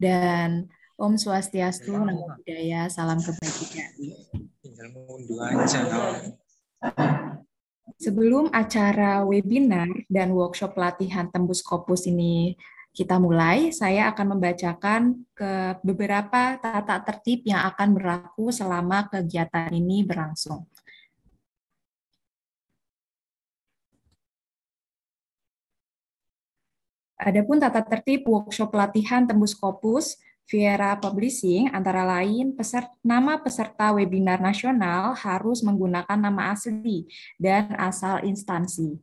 Dan Om Swastiastu, Namo Buddhaya, salam kebajikan. Tinggal mundur aja. Sebelum acara webinar dan workshop pelatihan Tembus Scopus ini kita mulai, saya akan membacakan ke beberapa tata tertib yang akan berlaku selama kegiatan ini berlangsung. Adapun tata tertib workshop pelatihan Tembus Scopus Viera Publishing antara lain nama peserta webinar nasional harus menggunakan nama asli dan asal instansi.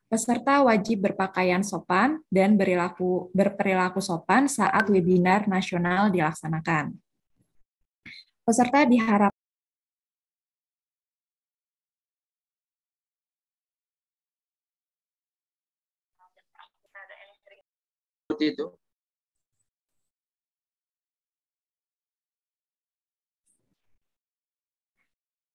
Peserta wajib berpakaian sopan dan berperilaku sopan saat webinar nasional dilaksanakan. Peserta diharap itu.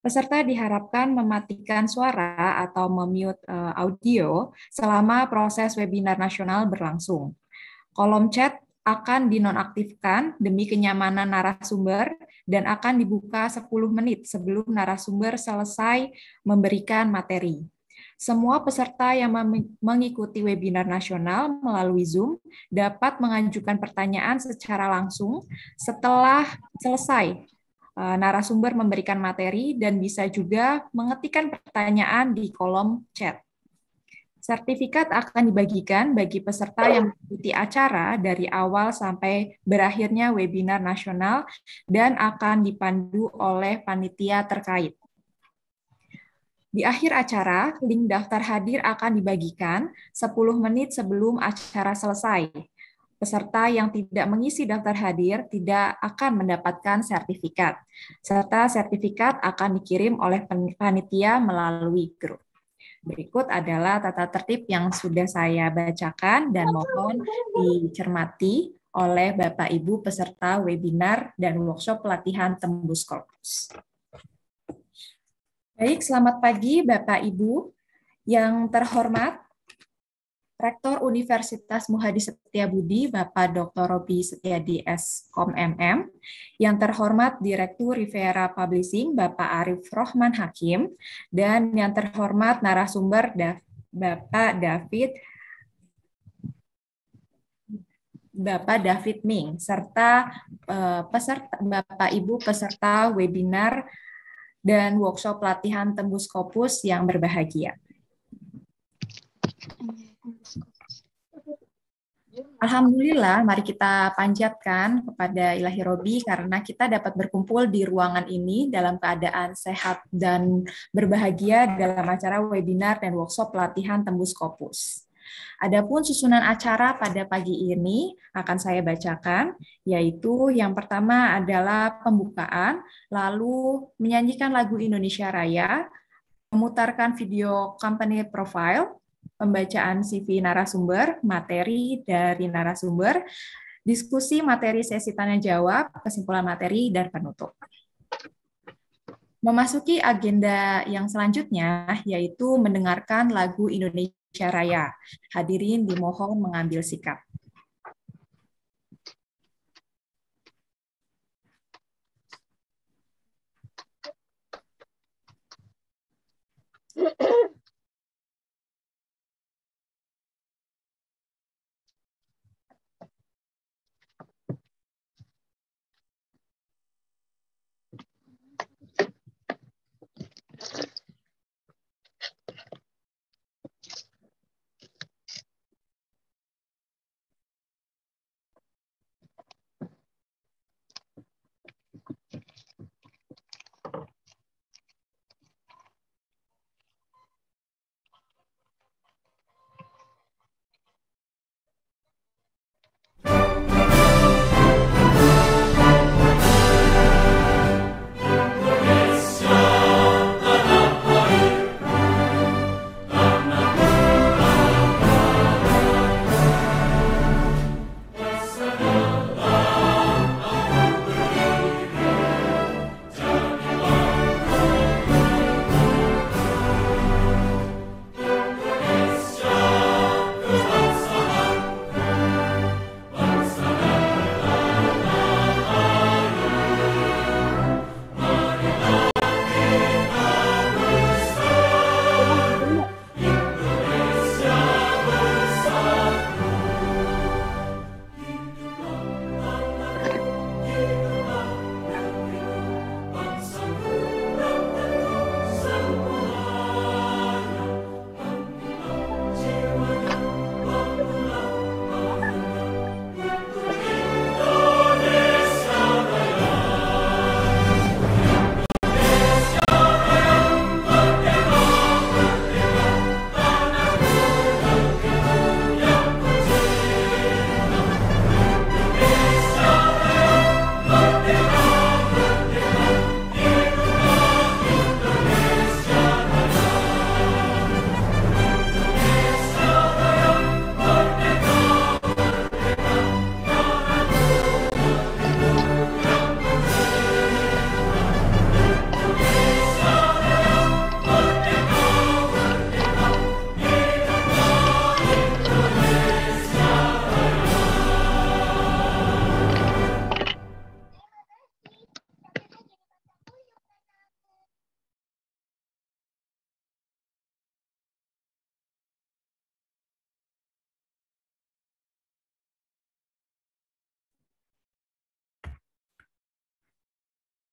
Peserta diharapkan mematikan suara atau memute audio selama proses webinar nasional berlangsung. Kolom chat akan dinonaktifkan demi kenyamanan narasumber dan akan dibuka 10 menit sebelum narasumber selesai memberikan materi. Semua peserta yang mengikuti webinar nasional melalui Zoom dapat mengajukan pertanyaan secara langsung setelah selesai narasumber memberikan materi dan bisa juga mengetikkan pertanyaan di kolom chat. Sertifikat akan dibagikan bagi peserta yang mengikuti acara dari awal sampai berakhirnya webinar nasional dan akan dipandu oleh panitia terkait. Di akhir acara, link daftar hadir akan dibagikan 10 menit sebelum acara selesai. Peserta yang tidak mengisi daftar hadir tidak akan mendapatkan sertifikat, serta sertifikat akan dikirim oleh panitia melalui grup. Berikut adalah tata tertib yang sudah saya bacakan dan mohon dicermati oleh Bapak Ibu peserta webinar dan workshop pelatihan Tembus Scopus. Baik, selamat pagi Bapak Ibu. Yang terhormat Rektor Universitas Muhadi Setiabudi, Bapak Dr. Robi Setiadi S.Com MM, yang terhormat Direktur Riviera Publishing, Bapak Arif Rohman Hakim, dan yang terhormat narasumber Bapak David Ming, serta Bapak Ibu peserta webinar dan workshop pelatihan Tembus Scopus yang berbahagia. Alhamdulillah, mari kita panjatkan kepada Ilahi Robi karena kita dapat berkumpul di ruangan ini dalam keadaan sehat dan berbahagia dalam acara webinar dan workshop pelatihan Tembus Scopus. Adapun susunan acara pada pagi ini akan saya bacakan, yaitu yang pertama adalah pembukaan, lalu menyanyikan lagu Indonesia Raya, memutarkan video company profile, pembacaan CV narasumber, materi dari narasumber, diskusi materi sesi tanya jawab, kesimpulan materi, dan penutup. Memasuki agenda yang selanjutnya, yaitu mendengarkan lagu Indonesia Raya. Hadirin dimohon mengambil sikap.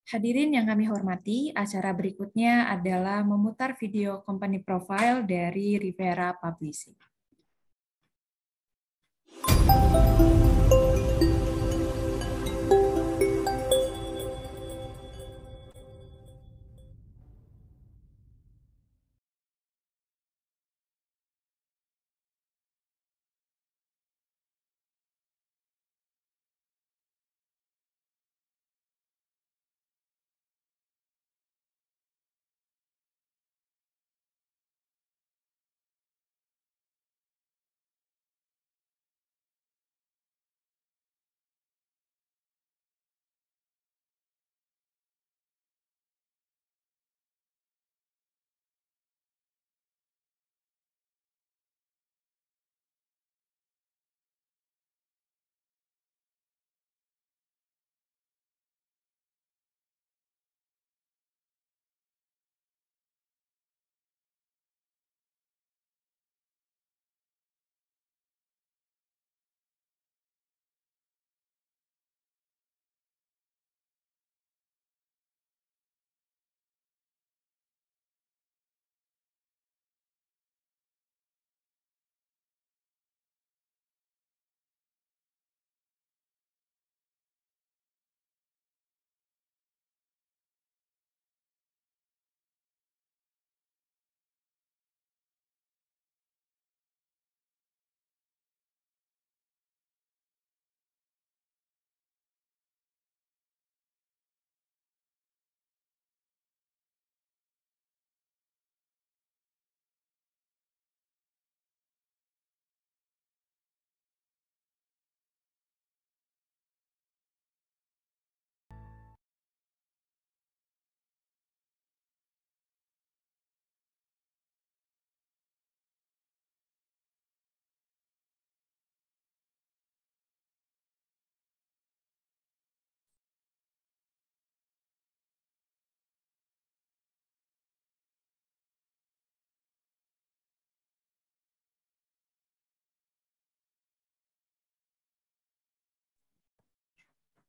Hadirin yang kami hormati, acara berikutnya adalah memutar video company profile dari Rivera Publishing.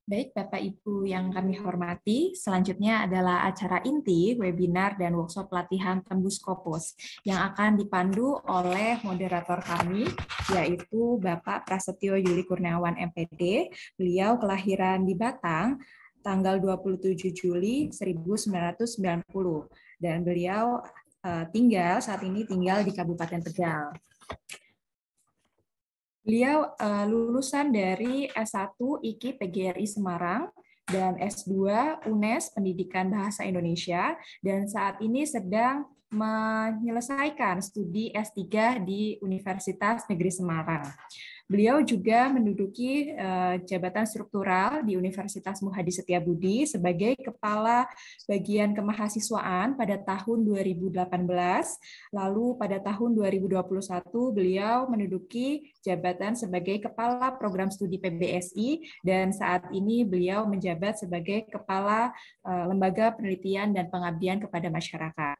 Baik, Bapak Ibu yang kami hormati, selanjutnya adalah acara inti, webinar, dan workshop pelatihan Tembus Kopus yang akan dipandu oleh moderator kami, yaitu Bapak Prasetyo Yuli Kurniawan, MPD. Beliau kelahiran di Batang, tanggal 27 Juli 1990, dan beliau saat ini tinggal di Kabupaten Tegal. Beliau lulusan dari S1 IKI PGRI Semarang dan S2 UNES Pendidikan Bahasa Indonesia, dan saat ini sedang menyelesaikan studi S3 di Universitas Negeri Semarang. Beliau juga menduduki jabatan struktural di Universitas Muhadi Setiabudi sebagai Kepala Bagian Kemahasiswaan pada tahun 2018. Lalu pada tahun 2021 beliau menduduki jabatan sebagai Kepala Program Studi PBSI, dan saat ini beliau menjabat sebagai Kepala Lembaga Penelitian dan Pengabdian kepada Masyarakat.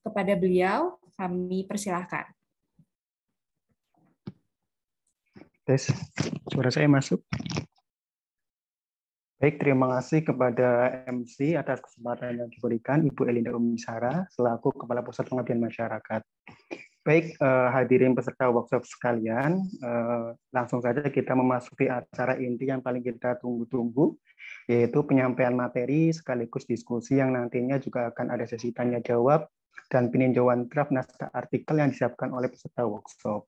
Kepada beliau kami persilahkan. Tes, suara saya masuk. Baik, terima kasih kepada MC atas kesempatan yang diberikan Ibu Elinda Umisara selaku Kepala Pusat Pengabdian Masyarakat. Baik, hadirin peserta workshop sekalian, langsung saja kita memasuki acara inti yang paling kita tunggu-tunggu, yaitu penyampaian materi sekaligus diskusi yang nantinya juga akan ada sesi tanya jawab dan peninjauan draft naskah artikel yang disiapkan oleh peserta workshop.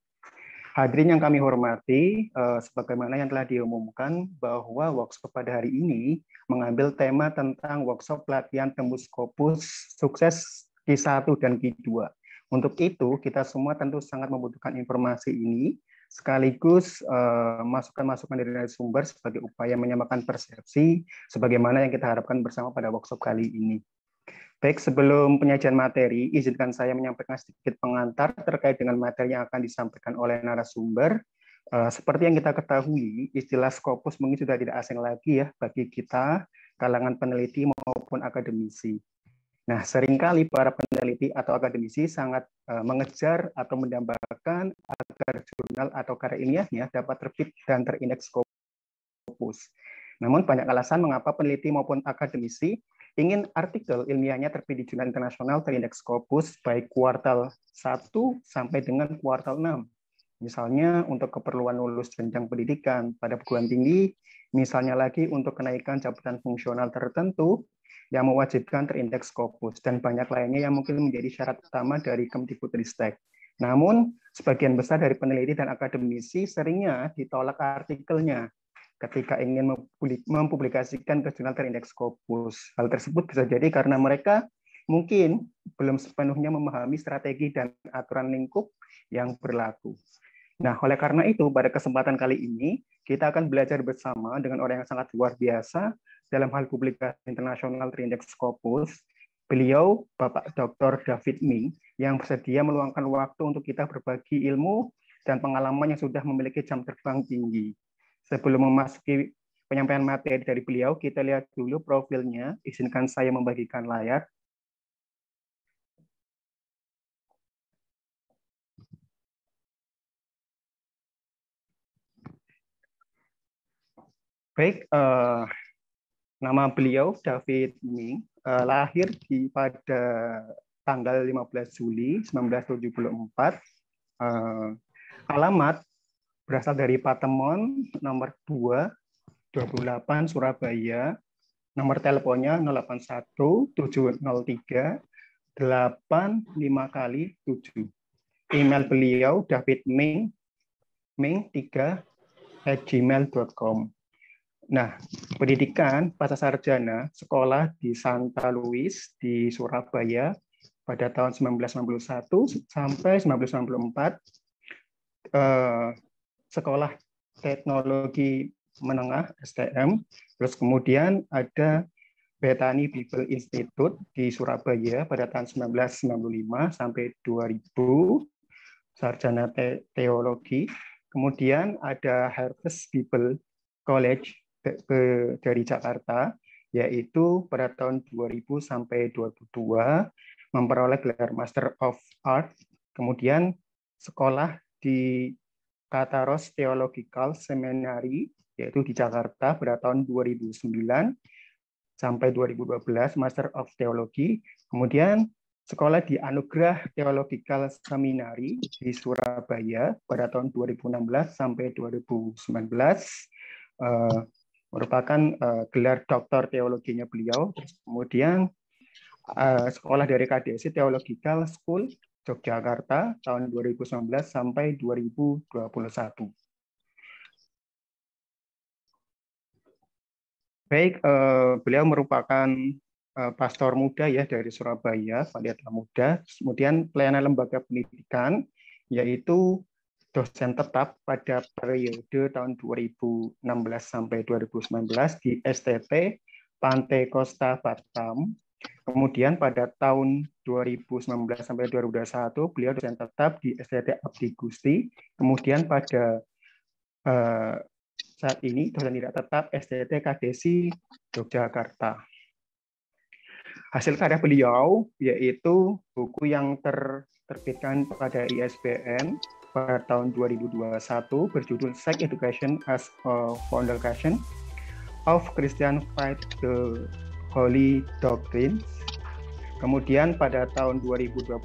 Hadirin yang kami hormati, sebagaimana yang telah diumumkan bahwa workshop pada hari ini mengambil tema tentang workshop pelatihan Tembus Kopus sukses Q1 dan Q2. Untuk itu, kita semua tentu sangat membutuhkan informasi ini, sekaligus masukan-masukan dari narasumber sebagai upaya menyamakan persepsi, sebagaimana yang kita harapkan bersama pada workshop kali ini. Baik, sebelum penyajian materi, izinkan saya menyampaikan sedikit pengantar terkait dengan materi yang akan disampaikan oleh narasumber. Seperti yang kita ketahui, istilah Scopus mungkin sudah tidak asing lagi ya bagi kita, kalangan peneliti maupun akademisi. Nah, seringkali para peneliti atau akademisi sangat mengejar atau mendambakan agar jurnal atau karya ilmiahnya dapat terbit dan terindeks Scopus. Namun banyak alasan mengapa peneliti maupun akademisi ingin artikel ilmiahnya terbit di jurnal internasional terindeks Scopus baik kuartal 1 sampai dengan kuartal 6. Misalnya untuk keperluan lulus jenjang pendidikan pada perguruan tinggi, misalnya lagi untuk kenaikan jabatan fungsional tertentu yang mewajibkan terindeks Scopus, dan banyak lainnya yang mungkin menjadi syarat utama dari Kemdikbudristek. Namun, sebagian besar dari peneliti dan akademisi seringnya ditolak artikelnya ketika ingin mempublikasikan ke jurnal terindeks Scopus. Hal tersebut bisa jadi karena mereka mungkin belum sepenuhnya memahami strategi dan aturan lingkup yang berlaku. Nah, oleh karena itu, pada kesempatan kali ini, kita akan belajar bersama dengan orang yang sangat luar biasa dalam hal publikasi internasional terindeks Scopus. Beliau, Bapak Dr. David Ming, yang bersedia meluangkan waktu untuk kita berbagi ilmu dan pengalaman yang sudah memiliki jam terbang tinggi. Sebelum memasuki penyampaian materi dari beliau, kita lihat dulu profilnya. Izinkan saya membagikan layar. Baik, nama beliau David Ming, lahir pada tanggal 15 Juli 1974. Alamat berasal dari Patemon, nomor 2, 28 Surabaya. Nomor teleponnya 081 703 85 kali 7. Email beliau davidming3@gmail.com. Nah, pendidikan pasca sarjana sekolah di Santa Louis di Surabaya pada tahun 1991 sampai 1994, sekolah teknologi menengah STM, terus kemudian ada Bethany Bible Institute di Surabaya pada tahun 1995 sampai 2000, sarjana teologi. Kemudian ada Harvest Bible College dari Jakarta, yaitu pada tahun 2000 sampai 2002, memperoleh gelar Master of Art. Kemudian sekolah di Kataros Theological Seminary, yaitu di Jakarta pada tahun 2009 sampai 2012, Master of Theology. Kemudian sekolah di Anugerah Theological Seminary di Surabaya pada tahun 2016 sampai 2019, merupakan gelar doktor teologinya beliau. Terus kemudian sekolah dari KDSI Theological School Yogyakarta tahun 2019 sampai 2021. Baik, beliau merupakan pastor muda ya dari Surabaya, pendeta muda. Kemudian pelayanan lembaga pendidikan, yaitu dosen tetap pada periode tahun 2016 sampai 2019 di STT Pantai Costa Batam. Kemudian pada tahun 2019 sampai 2021 beliau dosen tetap di STT Abdi Gusti. Kemudian pada saat ini dosen tidak tetap STT KDSI Yogyakarta. Hasil karya beliau yaitu buku yang terbitkan pada ISBN pada tahun 2021 berjudul Sex Education as a Foundation of Christian Faith, the Holy Doctrines. Kemudian pada tahun 2021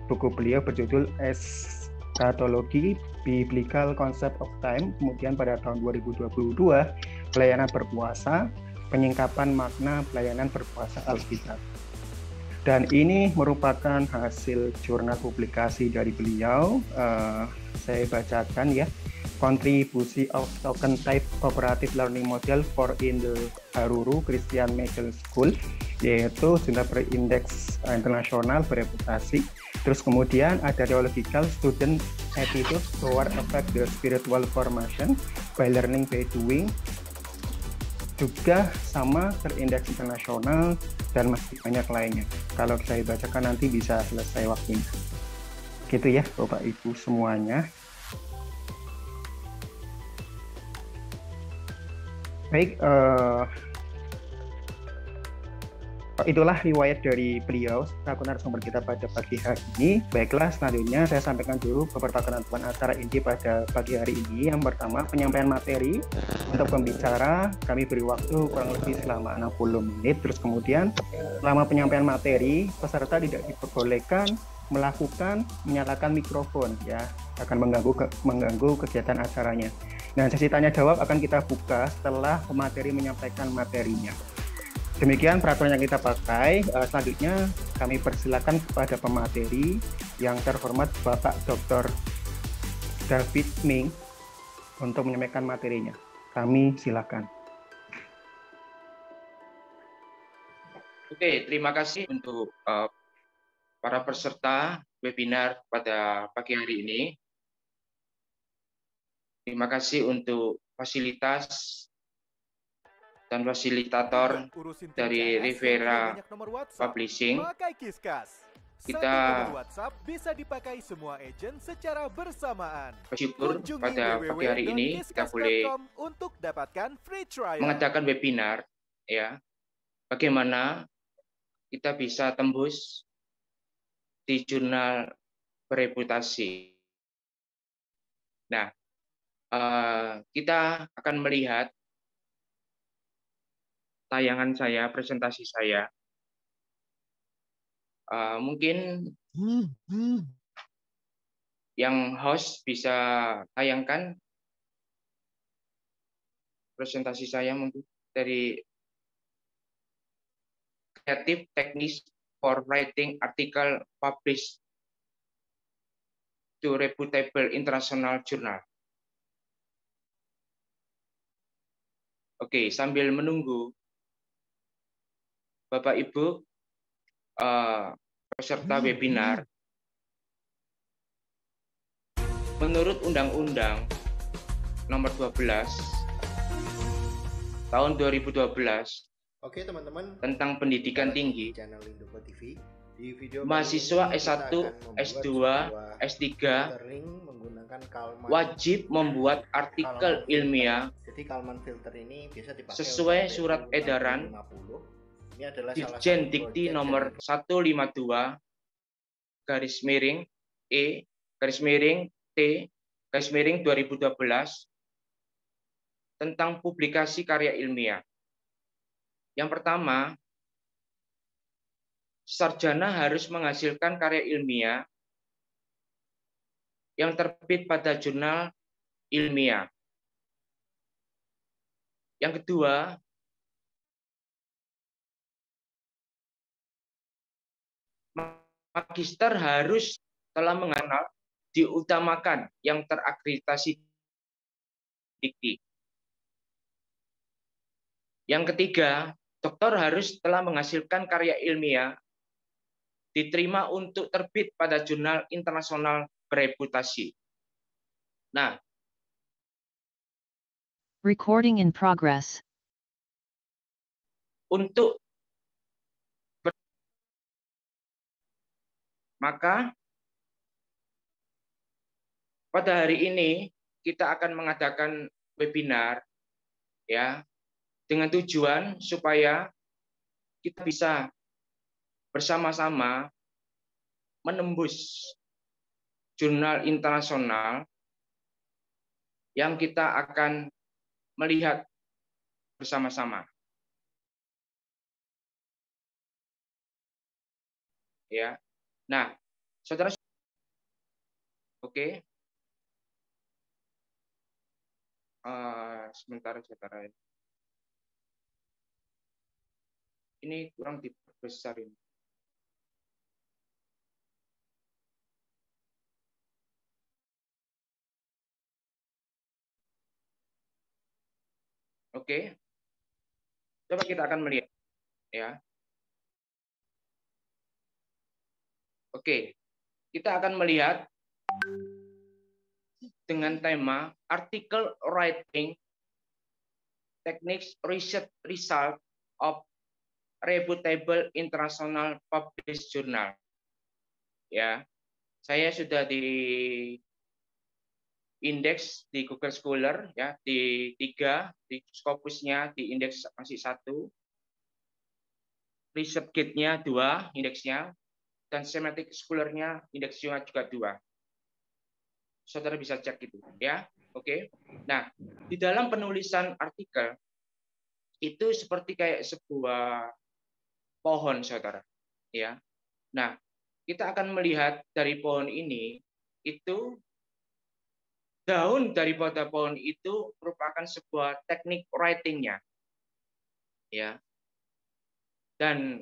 buku beliau berjudul Eschatology, Biblical Concept of Time. Kemudian pada tahun 2022 Pelayanan Berpuasa, Penyingkapan Makna Pelayanan Berpuasa Alkitab. Dan ini merupakan hasil jurnal publikasi dari beliau. Saya bacakan ya. Contribution of Token Type Cooperative Learning Model for in the Haruru Christian Middle School, yaitu jurnal berindeks internasional bereputasi. Terus kemudian ada Theological Student Attitude Toward Affect the Spiritual Formation by Learning by Doing, juga sama terindeks internasional, dan masih banyak lainnya. Kalau saya bacakan nanti bisa selesai waktunya. Gitu ya Bapak Ibu semuanya. Baik, Itulah riwayat dari beliau selaku narasumber kita pada pagi hari ini. Baiklah, selanjutnya saya sampaikan dulu beberapa ketentuan acara inti pada pagi hari ini. Yang pertama, penyampaian materi. Untuk pembicara, kami beri waktu kurang lebih selama 60 menit. Terus kemudian, selama penyampaian materi, peserta tidak diperbolehkan menyalakan mikrofon, ya, akan mengganggu kegiatan acaranya. Nah, sesi tanya jawab akan kita buka setelah pemateri menyampaikan materinya. Demikian peraturan yang kita pakai. Selanjutnya kami persilakan kepada pemateri yang terhormat Bapak Dr. David Ming untuk menyampaikan materinya. Kami silakan. Oke, terima kasih untuk para peserta webinar pada pagi hari ini. Terima kasih untuk fasilitas dan fasilitator dari Rivera Publishing. Kita bisa dipakai semua agent secara bersamaan. Bersyukur pada pagi hari ini kita boleh untuk dapatkan free trial. mengadakan webinar, ya, bagaimana kita bisa tembus di jurnal bereputasi. Nah, kita akan melihat tayangan saya, presentasi saya. Mungkin yang host bisa tayangkan presentasi saya mungkin dari Creative Techniques for Writing Article Published to Reputable International Journal. Oke, sambil menunggu Bapak Ibu peserta webinar, menurut Undang-Undang Nomor 12 Tahun 2012 Oke teman-teman, tentang pendidikan tinggi, channel Indoko TV. Di video mahasiswa S1, S2, S3 menggunakan Kalman wajib membuat artikel ilmiah Jadi Kalman filter ini biasa dipakai sesuai surat edaran 50. Ini adalah Dirjen Dikti nomor 152 garis miring E garis miring T garis miring 2012 tentang publikasi karya ilmiah. Yang pertama, sarjana harus menghasilkan karya ilmiah yang terbit pada jurnal ilmiah. Yang kedua, magister harus telah mengenal diutamakan yang terakreditasi dikti. Yang ketiga, doktor harus telah menghasilkan karya ilmiah diterima untuk terbit pada jurnal internasional bereputasi. Nah, recording in progress. Untuk maka pada hari ini kita akan mengadakan webinar, ya, dengan tujuan supaya kita bisa bersama-sama menembus jurnal internasional yang kita akan melihat bersama-sama. Ya. Nah, saudara, oke. Sebentar, saudara. Ini kurang dibesar ini. Oke. Coba kita akan melihat, ya. Oke. Kita akan melihat dengan tema Article Writing Techniques Research Result of Reputable International Published Journal. Ya, saya sudah di indeks di Google Scholar, ya, di 3, di Scopusnya di indeks masih 1. ResearchGate-nya 2 indeksnya, dan Semantic Scholar-nya indeksnya juga 2. Saudara bisa cek itu, ya. Oke. Nah, di dalam penulisan artikel itu seperti kayak sebuah pohon, saudara. Ya. Nah, kita akan melihat dari pohon ini itu daun daripada pohon itu merupakan sebuah teknik writing-nya, ya. Dan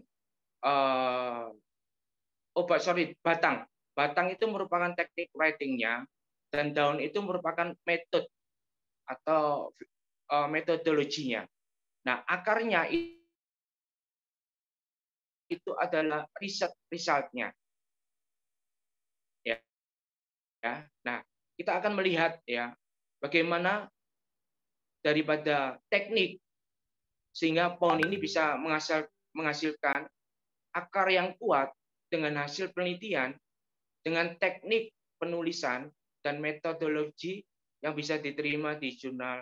batang itu merupakan teknik writing-nya, dan daun itu merupakan metode atau metodologinya. Nah, akarnya itu adalah result-nya. Ya. Nah, kita akan melihat ya bagaimana daripada teknik sehingga pohon ini bisa menghasilkan akar yang kuat dengan hasil penelitian, dengan teknik penulisan dan metodologi yang bisa diterima di jurnal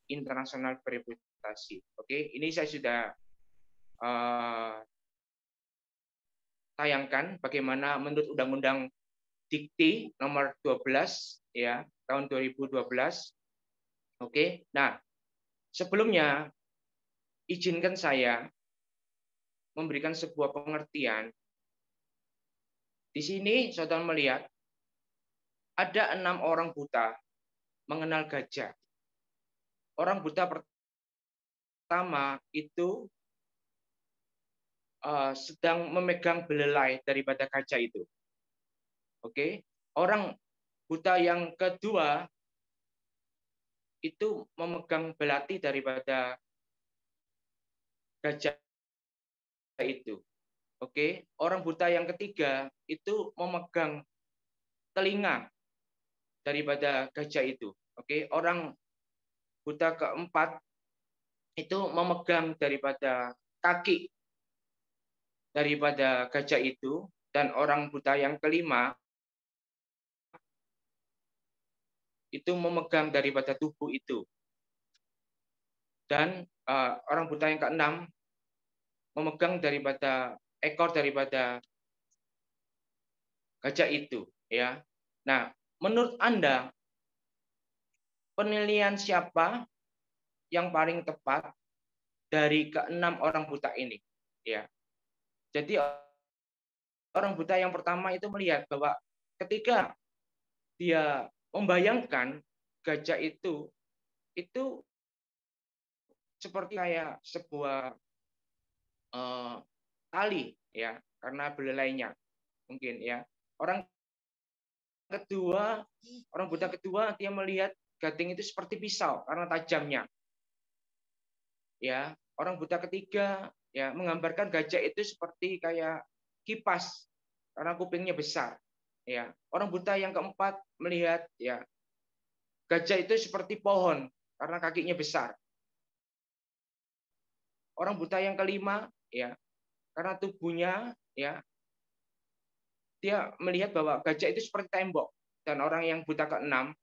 internasional bereputasi. Oke, ini saya sudah tayangkan bagaimana menurut Undang-Undang Dikti nomor 12 ya tahun 2012. Oke. Nah, sebelumnya izinkan saya memberikan sebuah pengertian. Di sini saudara melihat ada 6 orang buta mengenal gajah. Orang buta pertama itu sedang memegang belalai daripada gajah itu. Oke. Orang buta yang kedua itu memegang belati daripada gajah itu. Oke. Orang buta yang ketiga itu memegang telinga daripada gajah itu. Oke. Orang buta keempat itu memegang daripada kaki daripada gajah itu, dan orang buta yang kelima itu memegang daripada tubuh itu. Dan orang buta yang keenam memegang daripada ekor daripada gajah itu, ya. Nah, menurut Anda penilaian siapa yang paling tepat dari keenam orang buta ini, ya. Jadi orang buta yang pertama itu melihat bahwa ketika dia membayangkan gajah itu seperti kayak sebuah tali, ya, karena belalainya mungkin, ya. Orang buta kedua dia melihat gading itu seperti pisau karena tajamnya, ya. Orang buta ketiga ya menggambarkan gajah itu seperti kayak kipas karena kupingnya besar, ya. Orang buta yang keempat melihat ya gajah itu seperti pohon karena kakinya besar. Orang buta yang kelima ya karena tubuhnya ya dia melihat bahwa gajah itu seperti tembok, dan orang yang buta keenam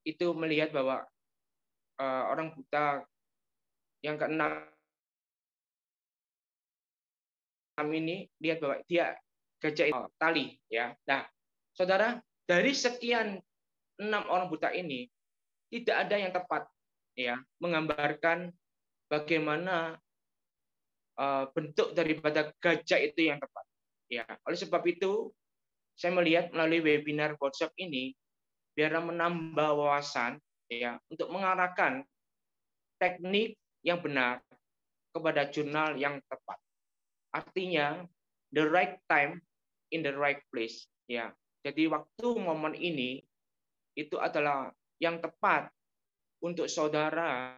itu melihat bahwa orang buta yang keenam ini lihat bahwa gajah itu tali, ya. Nah, saudara, dari sekian 6 orang buta ini tidak ada yang tepat ya menggambarkan bagaimana bentuk daripada gajah itu yang tepat, ya. Oleh sebab itu saya melihat melalui webinar workshop ini biar menambah wawasan ya untuk mengarahkan teknik yang benar kepada jurnal yang tepat. Artinya the right time in the right place, ya. Jadi waktu momen ini itu adalah yang tepat untuk saudara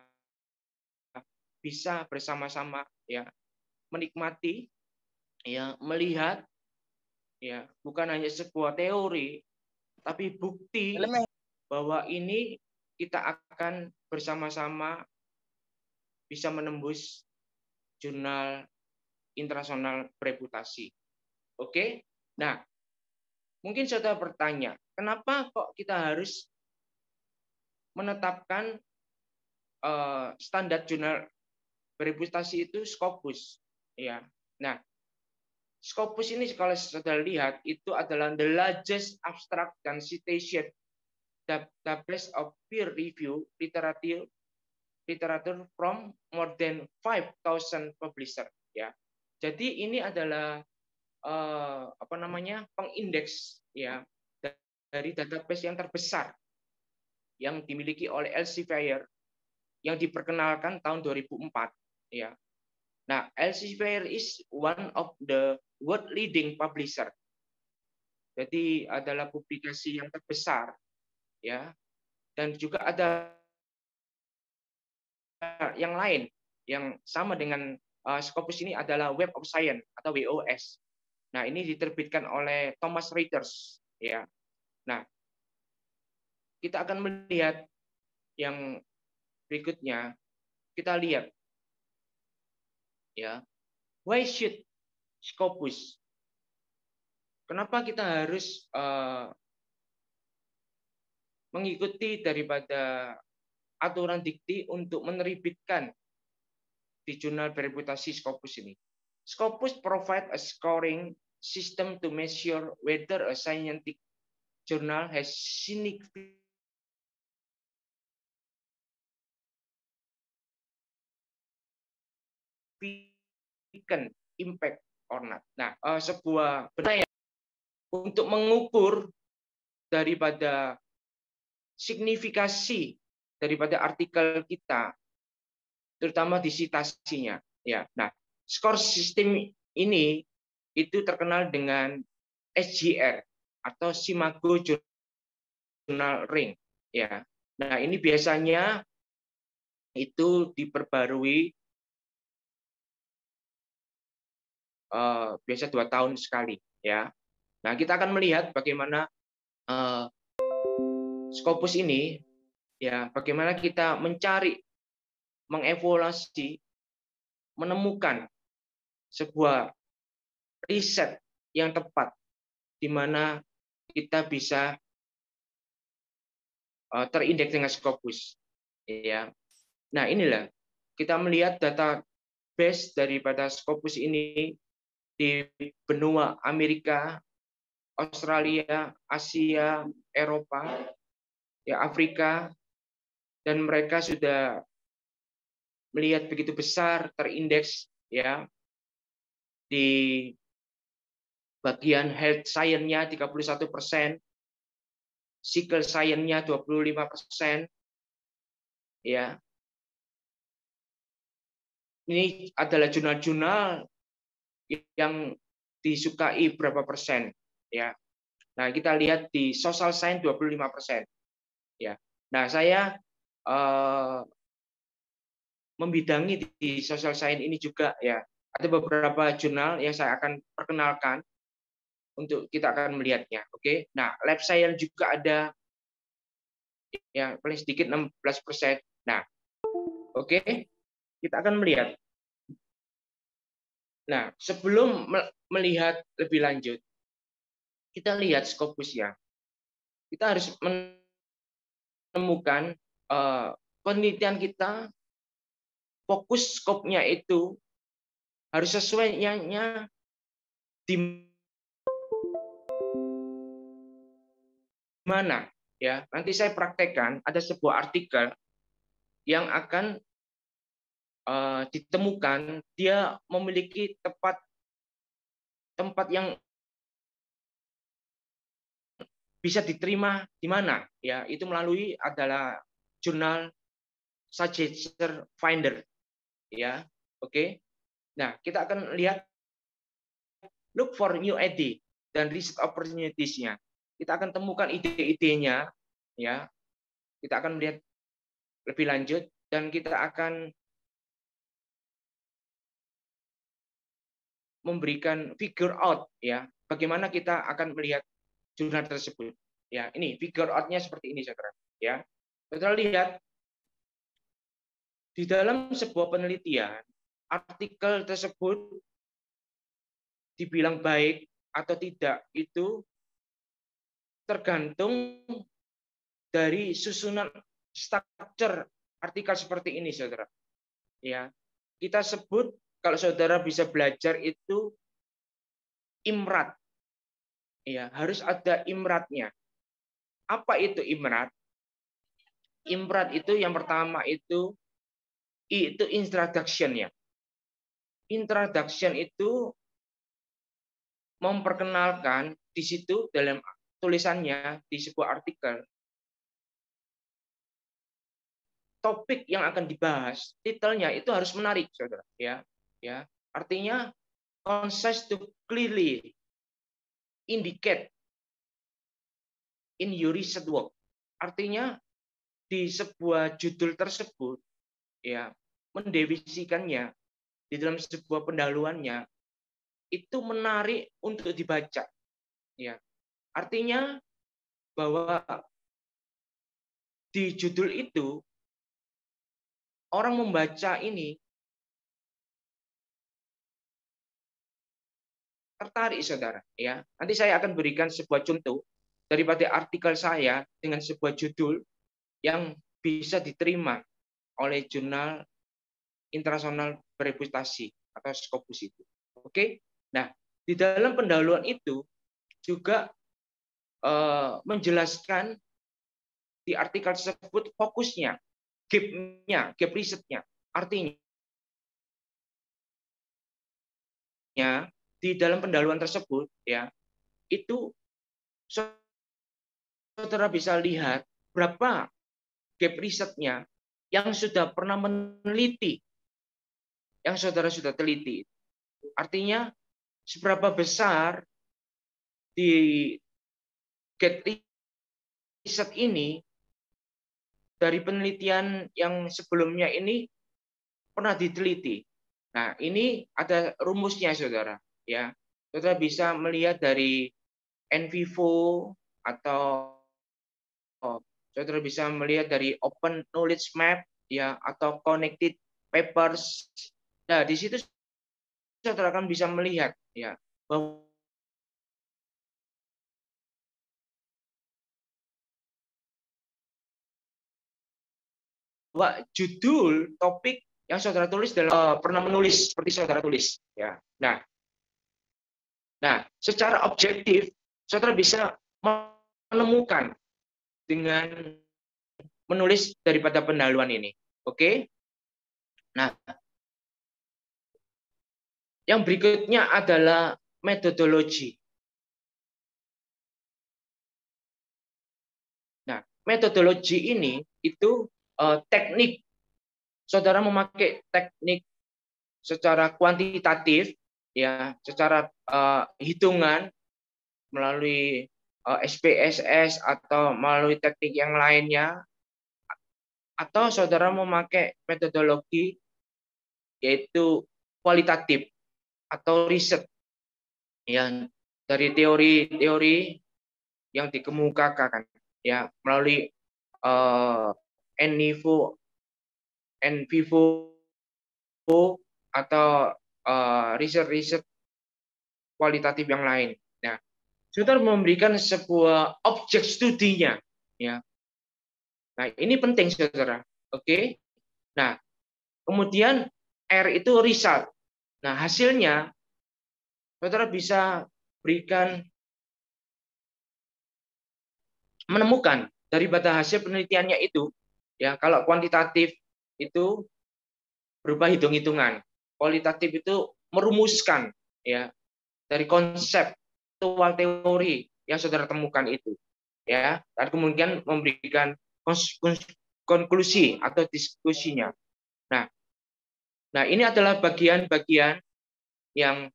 bisa bersama-sama ya menikmati ya, melihat ya bukan hanya sebuah teori tapi bukti bahwa ini kita akan bersama-sama bisa menembus jurnal internasional bereputasi. Oke? Nah, mungkin saudara bertanya, kenapa kok kita harus menetapkan standar jurnal bereputasi itu Scopus, Ya. Nah, Scopus ini kalau saudara lihat itu adalah the largest abstract dan citation database of peer review literature from more than 5,000 publisher. Ya. Jadi ini adalah pengindeks ya dari database yang terbesar yang dimiliki oleh Elsevier yang diperkenalkan tahun 2004 ya. Nah, Elsevier is one of the world leading publisher. Jadi adalah publikasi yang terbesar ya. Dan juga ada yang lain yang sama dengan Scopus ini adalah Web of Science atau WOS. Nah, ini diterbitkan oleh Thomson Reuters ya. Nah, kita akan melihat yang berikutnya. Kita lihat ya. Why should Scopus? Kenapa kita harus mengikuti daripada aturan dikti untuk menerbitkan di jurnal bereputasi Scopus ini? Scopus provide a scoring system to measure whether a scientific journal has significant impact or not. Nah, sebuah benda untuk mengukur daripada signifikasi daripada artikel kita, terutama di citasinya. Ya, nah, skor sistem ini itu terkenal dengan SJR atau Simago Journal Ring. Ya, nah ini biasanya itu diperbarui biasa 2 tahun sekali. Ya, nah kita akan melihat bagaimana Scopus ini, ya, bagaimana kita mencari, mengevaluasi, menemukan sebuah riset yang tepat di mana kita bisa terindeks dengan Scopus. Ya. Nah, inilah kita melihat database daripada Scopus ini di benua Amerika, Australia, Asia, Eropa, ya Afrika, dan mereka sudah melihat begitu besar terindeks ya di bagian health science-nya 31%, psychical science-nya 25%, ya. Ini adalah jurnal-jurnal yang disukai berapa persen, ya. Nah, kita lihat di social science 25%, ya. Nah, saya membidangi di social science ini juga, ya. Ada beberapa jurnal yang saya akan perkenalkan untuk kita akan melihatnya. Oke. Nah, lab science juga ada, ya, paling sedikit 16%. Nah, oke. Kita akan melihat. Nah, sebelum melihat lebih lanjut, kita lihat Scopus-nya. Kita harus menemukan penelitian kita, fokus skopnya itu harus sesuainya di mana, ya. Nanti saya praktekkan ada sebuah artikel yang akan ditemukan dia memiliki tempat yang bisa diterima di mana, ya, itu melalui adalah jurnal Suggestion Finder, ya. Oke. Nah, kita akan lihat look for new idea dan research opportunities-nya. Kita akan temukan ide-idenya, ya. Kita akan melihat lebih lanjut dan kita akan memberikan figure out, ya, bagaimana kita akan melihat jurnal tersebut. Ya, ini figure out-nya seperti ini, saudara. Ya, saudara lihat di dalam sebuah penelitian, artikel tersebut dibilang baik atau tidak itu tergantung dari susunan struktur artikel seperti ini, saudara. Ya, kita sebut kalau saudara bisa belajar itu imrat. Ya, harus ada imratnya. Apa itu imrat? Imrat itu yang pertama itu introduction ya. Introduction itu memperkenalkan di situ dalam tulisannya di sebuah artikel topik yang akan dibahas, titelnya itu harus menarik, saudara. Ya, artinya concise to clearly indicate in your research work. Artinya di sebuah judul tersebut, ya, mendefinisikannya di dalam sebuah pendahuluannya itu menarik untuk dibaca. Ya, artinya bahwa di judul itu orang membaca ini tertarik, saudara. Ya, nanti saya akan berikan sebuah contoh daripada artikel saya dengan sebuah judul yang bisa diterima oleh jurnal internasional bereputasi atau Scopus itu. Oke. Nah, di dalam pendahuluan itu juga menjelaskan di artikel tersebut fokusnya, gap risetnya. Artinya di dalam pendahuluan tersebut ya, itu saudara bisa lihat berapa gap risetnya yang sudah pernah meneliti, yang saudara sudah teliti. Artinya seberapa besar di gap riset ini dari penelitian yang sebelumnya ini pernah diteliti. Nah, ini ada rumusnya, saudara. Ya, saudara bisa melihat dari NVivo atau saudara bisa melihat dari Open Knowledge Map, ya, atau Connected Papers. Nah, di situ saudara akan bisa melihat, ya, bahwa judul topik yang saudara tulis dalam pernah menulis seperti saudara tulis, ya. Nah, secara objektif saudara bisa menemukan dengan menulis daripada pendahuluan ini. Oke? Nah, yang berikutnya adalah metodologi. Nah, metodologi ini itu teknik. Saudara memakai teknik secara kuantitatif, ya, secara hitungan melalui SPSS atau melalui teknik yang lainnya, atau saudara memakai metodologi yaitu kualitatif atau riset yang dari teori-teori yang dikemukakan, ya, melalui NVivo atau riset-riset kualitatif yang lain. Nah, saudara memberikan sebuah objek studinya, ya. Nah, ini penting, saudara. Oke. Nah, kemudian R itu result. Nah, hasilnya saudara bisa berikan menemukan daripada hasil penelitiannya itu, ya. Kalau kuantitatif itu berupa hitung-hitungan, kualitatif itu merumuskan, ya, dari konsep teori yang saudara temukan itu, ya, dan kemudian memberikan konklusi atau diskusinya. Nah, ini adalah bagian-bagian yang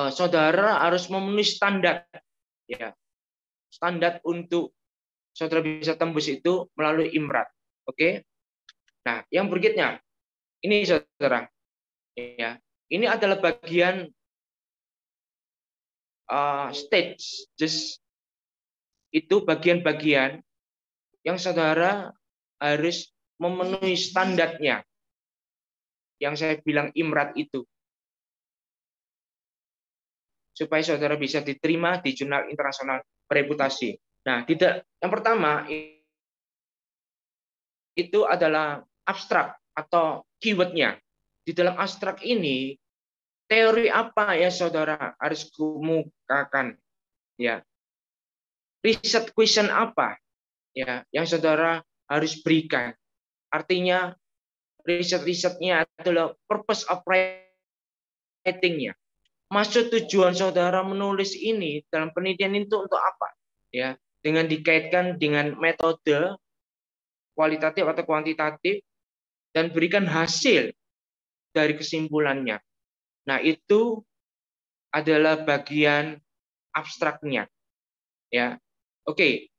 saudara harus memenuhi standar, ya, standar untuk saudara bisa tembus itu melalui imrat. Oke. Nah, yang berikutnya ini, saudara, ya, ini adalah bagian stage, itu bagian-bagian yang saudara harus memenuhi standarnya yang saya bilang imrat itu, supaya saudara bisa diterima di jurnal internasional bereputasi. Nah, yang pertama itu adalah abstrak atau keywordnya. di dalam abstrak ini teori apa ya saudara harus kemukakan, ya. Riset question apa ya yang saudara harus berikan. Artinya riset-risetnya adalah purpose of writing-nya. Maksud tujuan saudara menulis ini dalam penelitian itu untuk apa? Ya, dengan dikaitkan dengan metode kualitatif atau kuantitatif dan berikan hasil dari kesimpulannya. Nah, itu adalah bagian abstraknya. Ya. Oke.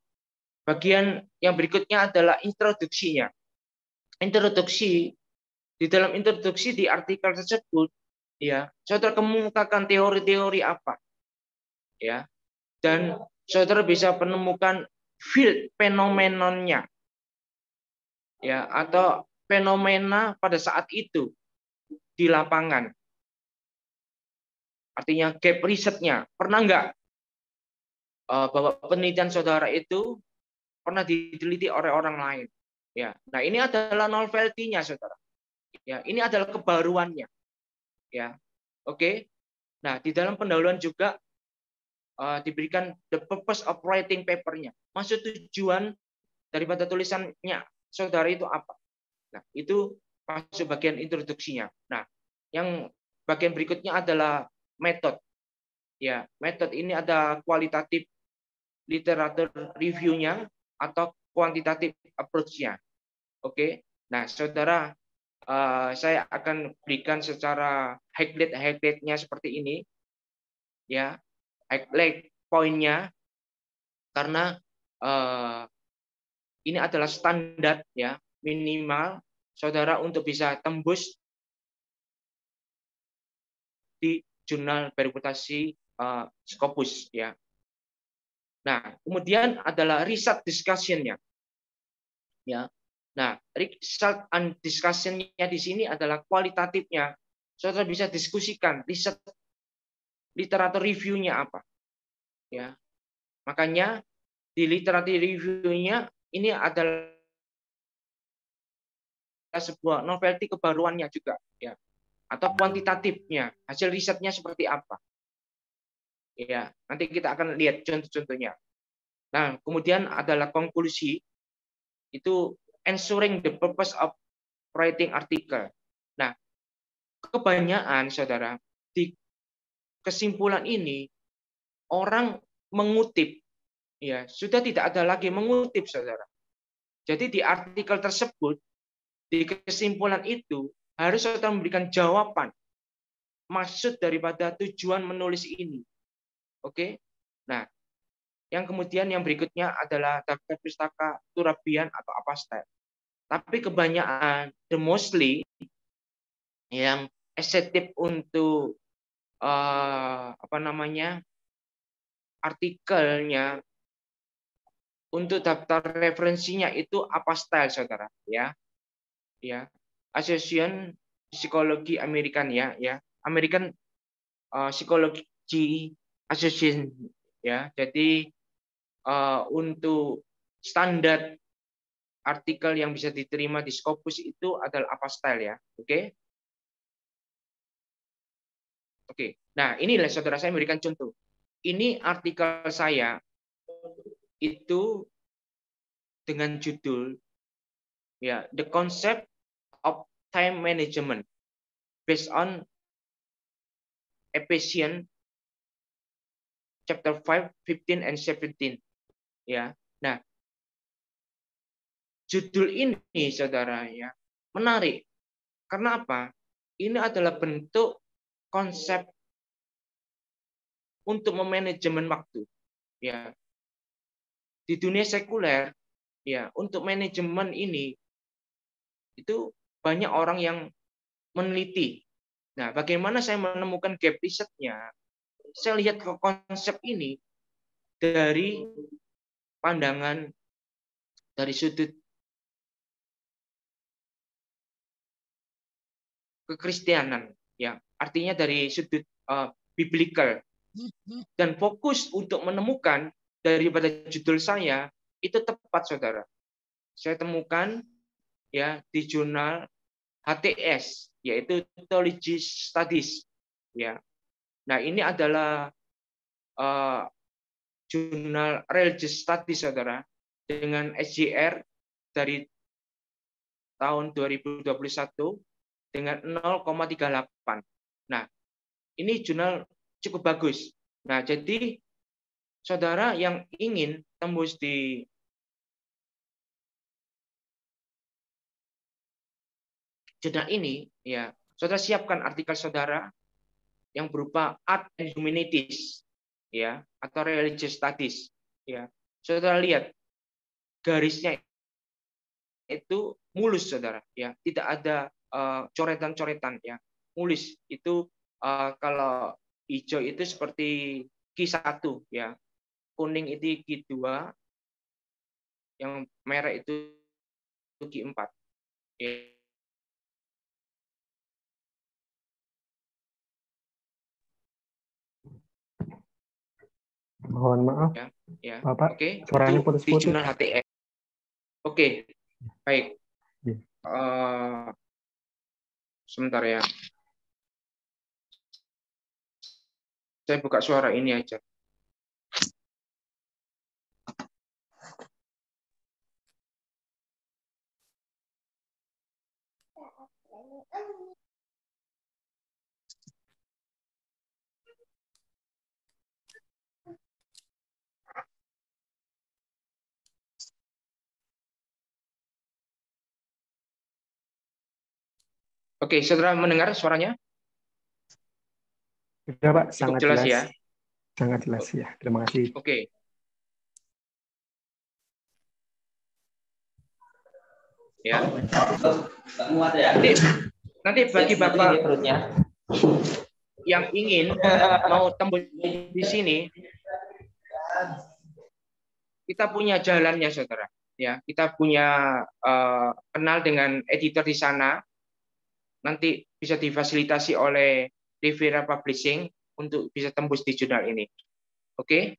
Bagian yang berikutnya adalah introduksinya. Introduksi, di dalam introduksi di artikel tersebut, ya, saudara kemukakan teori-teori apa, ya, dan saudara bisa menemukan field fenomenonnya, ya, atau fenomena pada saat itu di lapangan. Artinya gap risetnya, pernah nggak bahwa penelitian saudara itu pernah diteliti oleh orang lain? Ya, nah ini adalah novelty-nya, saudara. Ya, ini adalah kebaruannya. Ya, oke. Nah, di dalam pendahuluan juga diberikan the purpose of writing paper-nya. Maksud tujuan daripada tulisannya saudara itu apa? Nah, itu masuk bagian introduksinya. Nah, yang bagian berikutnya adalah metode. Ya, metode ini ada kualitatif literatur review-nya atau kuantitatif approach-nya. Oke. Nah, saudara, saya akan berikan secara highlight-nya seperti ini. Ya, highlight poinnya karena ini adalah standar, ya, minimal saudara untuk bisa tembus di jurnal bereputasi Scopus, ya. Nah, kemudian adalah riset discussion-nya. Ya. Nah, result and discussion-nya di sini adalah kualitatifnya. Saudara bisa diskusikan riset literatur review-nya apa. Ya. Makanya di literatur review-nya ini adalah sebuah novelty kebaruannya juga, ya. Atau kuantitatifnya, hasil risetnya seperti apa. Ya, nanti kita akan lihat contoh-contohnya. Nah, kemudian adalah konklusi, itu ensuring the purpose of writing article. Nah, kebanyakan saudara di kesimpulan ini orang mengutip, ya, sudah tidak ada lagi mengutip, saudara. Jadi di artikel tersebut, di kesimpulan itu harus saudara memberikan jawaban maksud daripada tujuan menulis ini. Oke. Nah, yang kemudian yang berikutnya adalah daftar pustaka Turabian atau apostel. Tapi kebanyakan, the mostly yang esentif untuk artikelnya, untuk daftar referensinya itu apostel, saudara, ya. Ya. Association Psikologi American, ya, American Psychology Association, ya. Jadi untuk standar artikel yang bisa diterima di Scopus itu adalah apostel, ya. Oke. Oke. Nah, inilah saudara, saya memberikan contoh. Ini artikel saya itu dengan judul, ya, The Concept of Time Management based on Ephesians chapter 5, 15 and 17. Ya. Nah, judul ini, saudara, ya, menarik. Karena apa? Ini adalah bentuk konsep untuk memanajemen waktu. Ya. Di dunia sekuler, ya, untuk manajemen ini itu banyak orang yang meneliti. Nah, bagaimana saya menemukan gap risetnya? Saya lihat ke konsep ini dari pandangan dari sudut kekristenan, ya, artinya dari sudut biblical, dan fokus untuk menemukan daripada judul saya itu tepat, saudara. Saya temukan, ya, di jurnal HTS, yaitu Theology Studies. Ya. Nah, ini adalah jurnal Religious Studies, saudara, dengan SJR dari tahun 2021 dengan 0,38. Nah, ini jurnal cukup bagus. Nah, jadi saudara yang ingin tembus di jurnal ini, ya, saudara siapkan artikel saudara yang berupa Art and Humanities, ya, atau Religious Studies, ya. Saudara lihat garisnya itu mulus, saudara, ya, tidak ada coretan-coretan, ya, mulus. Itu kalau hijau itu seperti Q1, ya, kuning itu Q2, yang merah itu Q4. Ya. Mohon maaf, Ya. Bapak, Oke, suaranya itu putus-putus. di jurnal HTS. Oke, baik. Sebentar ya. Saya buka suara ini aja. Oke, saudara mendengar suaranya? Sudah, Pak, Cukup sangat jelas, jelas. ya? Sangat jelas, ya. Terima kasih. Oke. Ya. Nanti bagi Bapak yang ingin mau tembus di sini, kita punya jalannya, saudara. Ya, kita punya kenal dengan editor di sana. Nanti bisa difasilitasi oleh Rivera Publishing untuk bisa tembus di jurnal ini. Oke?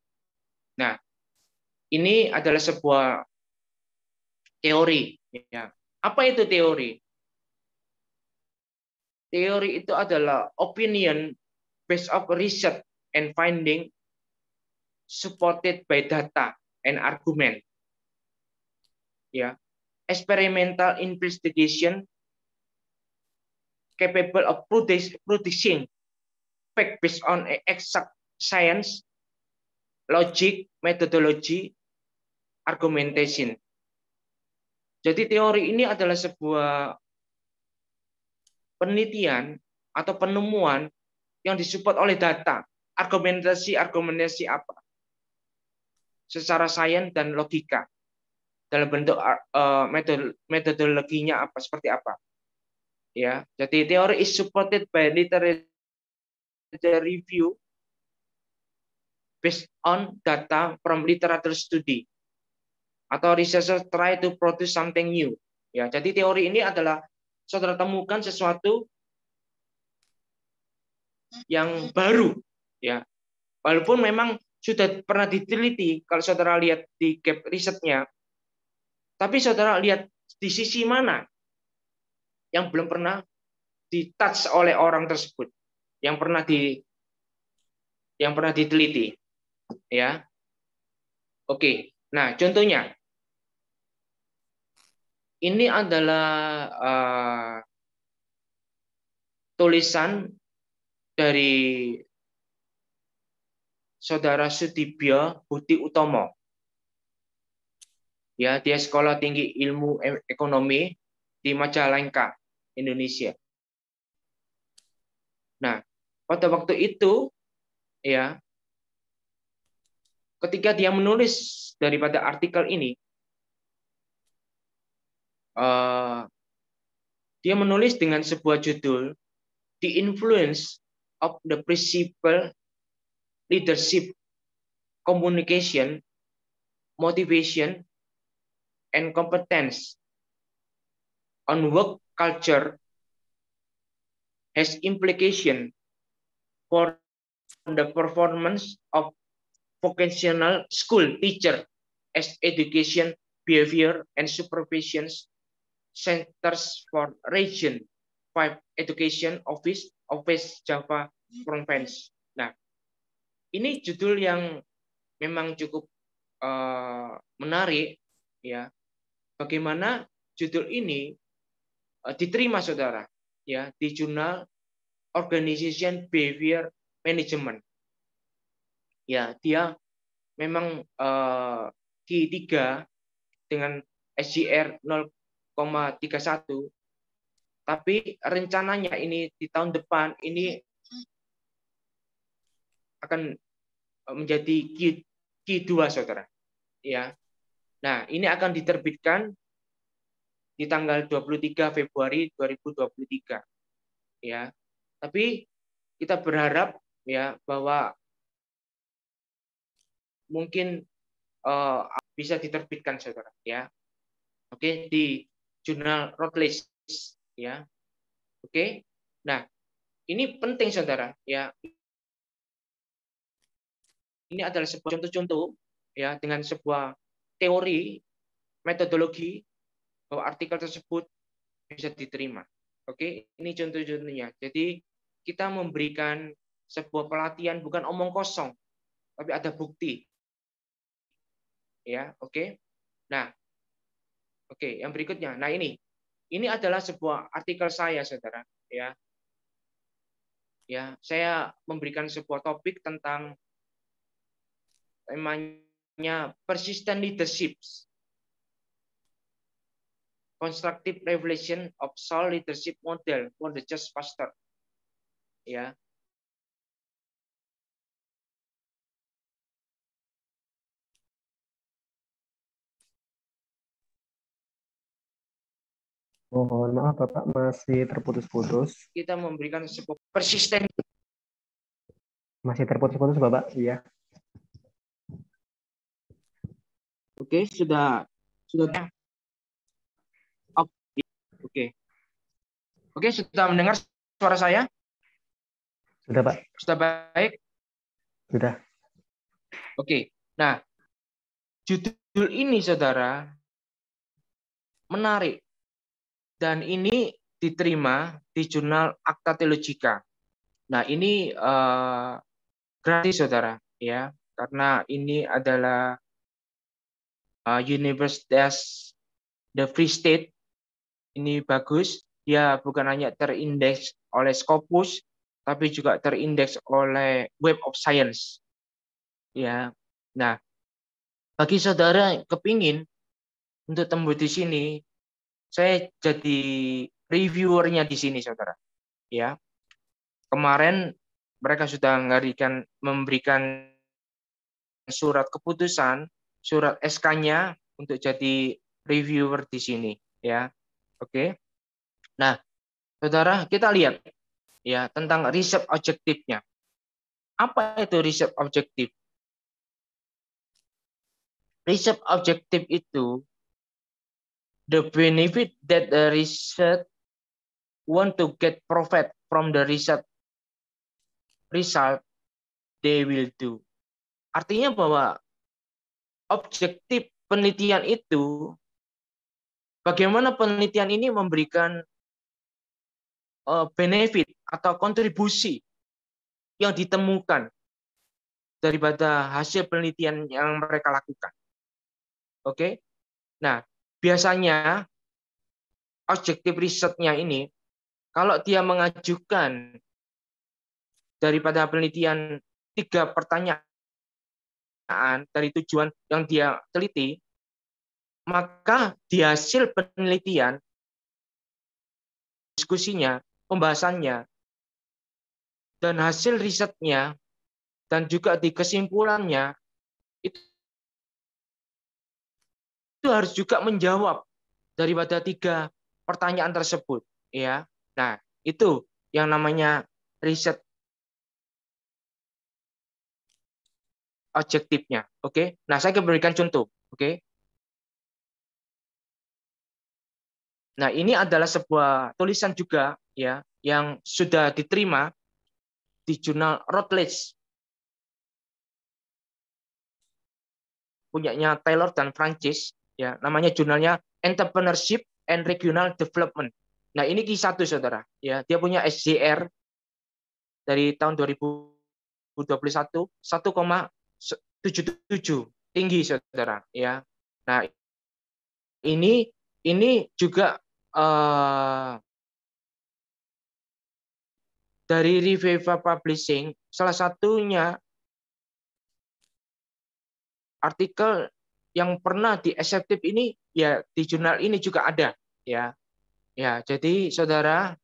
Nah, ini adalah sebuah teori. Ya. Apa itu teori? Teori itu adalah opinion based of research and finding supported by data and argument. Ya. Experimental investigation capable of producing fact based on exact science, logic, methodology, argumentation. Jadi teori ini adalah sebuah penelitian atau penemuan yang disupport oleh data, argumentasi apa? Secara sains dan logika. Dalam bentuk metodologinya apa, seperti apa? Ya, jadi teori is supported by literature review based on data from literature study, atau researcher try to produce something new. Ya, jadi teori ini adalah saudara temukan sesuatu yang baru, ya. Walaupun memang sudah pernah diteliti, kalau saudara lihat di gap risetnya, tapi saudara lihat di sisi mana yang belum pernah di-touch oleh orang tersebut, yang pernah diteliti, ya. Oke, nah contohnya ini adalah tulisan dari Saudara Sudibyo Budi Utomo. Ya, dia Sekolah Tinggi Ilmu Ekonomi di Majalengka, Indonesia. Nah, pada waktu itu, ya, ketika dia menulis daripada artikel ini, dia menulis dengan sebuah judul The Influence of the Principal Leadership, Communication, Motivation, and Competence on Work Culture has implication for the performance of vocational school teacher as education, behavior, and supervision centers for region Education Office Java Province. Nah, ini judul yang memang cukup menarik, ya. Bagaimana judul ini diterima, saudara, ya, di jurnal Organization Behavior Management. Ya, dia memang Q3 dengan SGR 0,31, tapi rencananya ini di tahun depan ini akan menjadi Q2, saudara. Ya. Nah, ini akan diterbitkan di tanggal 23 Februari 2023. Ya. Tapi kita berharap, ya, bahwa mungkin bisa diterbitkan, saudara, ya. Oke, di jurnal Routledge, ya. Oke. Nah, ini penting, saudara, ya. Ini adalah sebuah contoh-contoh, ya, dengan sebuah teori, metodologi bahwa artikel tersebut bisa diterima. Oke, ini contoh-contohnya. Jadi kita memberikan sebuah pelatihan bukan omong kosong, tapi ada bukti. Ya, oke. Nah, oke, yang berikutnya. Nah, ini adalah sebuah artikel saya, saudara. Ya, ya, saya memberikan sebuah topik tentang temanya persistent leadership, constructive revelation of soul leadership model for the just faster. Ya. Mohon maaf Bapak, masih terputus-putus. Kita memberikan sebuah persisten. Masih terputus-putus Bapak, iya. Oke, sudah. Oke. Oke, sudah mendengar suara saya? Sudah Pak. Sudah baik? Sudah. Oke. Nah, judul ini, saudara, menarik. Dan ini diterima di jurnal Acta Theologica. Nah, ini gratis, saudara, ya, karena ini adalah Universitas The Free State. Ini bagus, dia bukan hanya terindeks oleh Scopus, tapi juga terindeks oleh Web of Science. Ya, nah, bagi saudara yang kepingin untuk tembus di sini, saya jadi reviewernya di sini, saudara. Ya, kemarin mereka sudah memberikan surat keputusan, surat SK-nya untuk jadi reviewer di sini, ya. Oke. Nah, saudara, kita lihat, ya, tentang riset objektifnya. Apa itu riset objektif? Riset objektif itu the benefit that the research want to get profit from the result they will do. Artinya bahwa objektif penelitian itu bagaimana penelitian ini memberikan benefit atau kontribusi yang ditemukan daripada hasil penelitian yang mereka lakukan. Oke. Nah, biasanya objektif risetnya ini, kalau dia mengajukan daripada penelitian 3 pertanyaan dari tujuan yang dia teliti, maka di hasil penelitian, diskusinya, pembahasannya, dan hasil risetnya, dan juga di kesimpulannya, itu harus juga menjawab daripada 3 pertanyaan tersebut, ya. Nah, itu yang namanya riset objektifnya. Oke. Nah, saya akan berikan contoh. Oke. Nah, ini adalah sebuah tulisan juga, ya, yang sudah diterima di jurnal Routledge, punyanya Taylor dan Francis, ya, namanya jurnalnya Entrepreneurship and Regional Development. Nah, ini Q1 saudara, ya. Dia punya SJR dari tahun 2021 1,77 tinggi saudara, ya. Nah, ini juga dari Reviva Publishing, salah satunya artikel yang pernah di Accepted ini, ya di jurnal ini juga ada, ya. Ya, jadi saudara,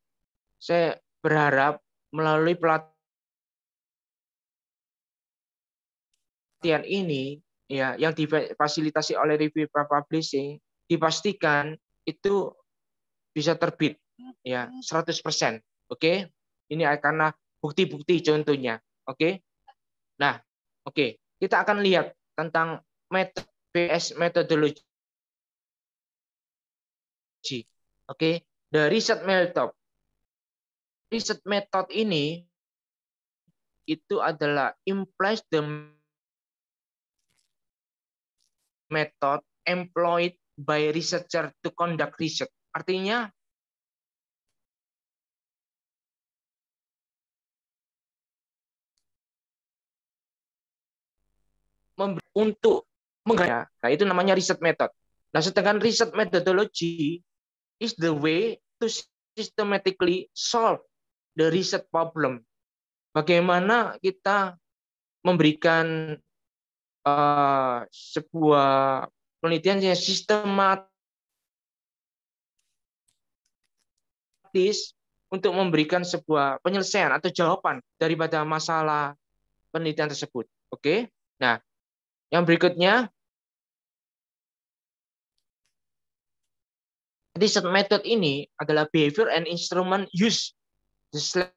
saya berharap melalui pelatihan ini, ya, yang difasilitasi oleh Reviva Publishing, dipastikan itu bisa terbit, ya, 100%. Oke, ini karena bukti-bukti contohnya. Oke, nah, oke, kita akan lihat tentang metodologi. Oke, dari riset method. Riset method ini itu adalah implies the method employed by researcher to conduct research. Artinya untuk menggaya. Nah, itu namanya riset method. Nah, sedangkan riset methodology is the way to systematically solve the research problem. Bagaimana kita memberikan sebuah penelitian yang sistematis untuk memberikan sebuah penyelesaian atau jawaban daripada masalah penelitian tersebut. Oke. Nah, yang berikutnya, research method ini adalah behavior and instrument use the selection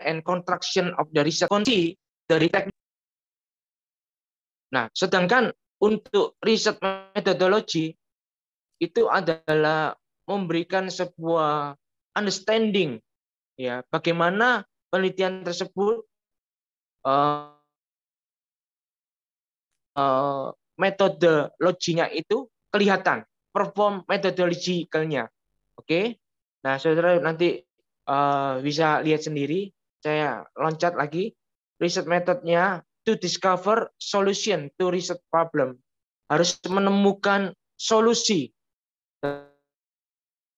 and contraction of the research dari teknik. Nah, sedangkan untuk riset metodologi itu adalah memberikan sebuah understanding, ya, bagaimana penelitian tersebut metodologinya itu kelihatan, perform metodological-nya. Oke. Nah, saudara nanti bisa lihat sendiri. Saya loncat lagi. Riset metodnya to discover solution to research problem. Harus menemukan solusi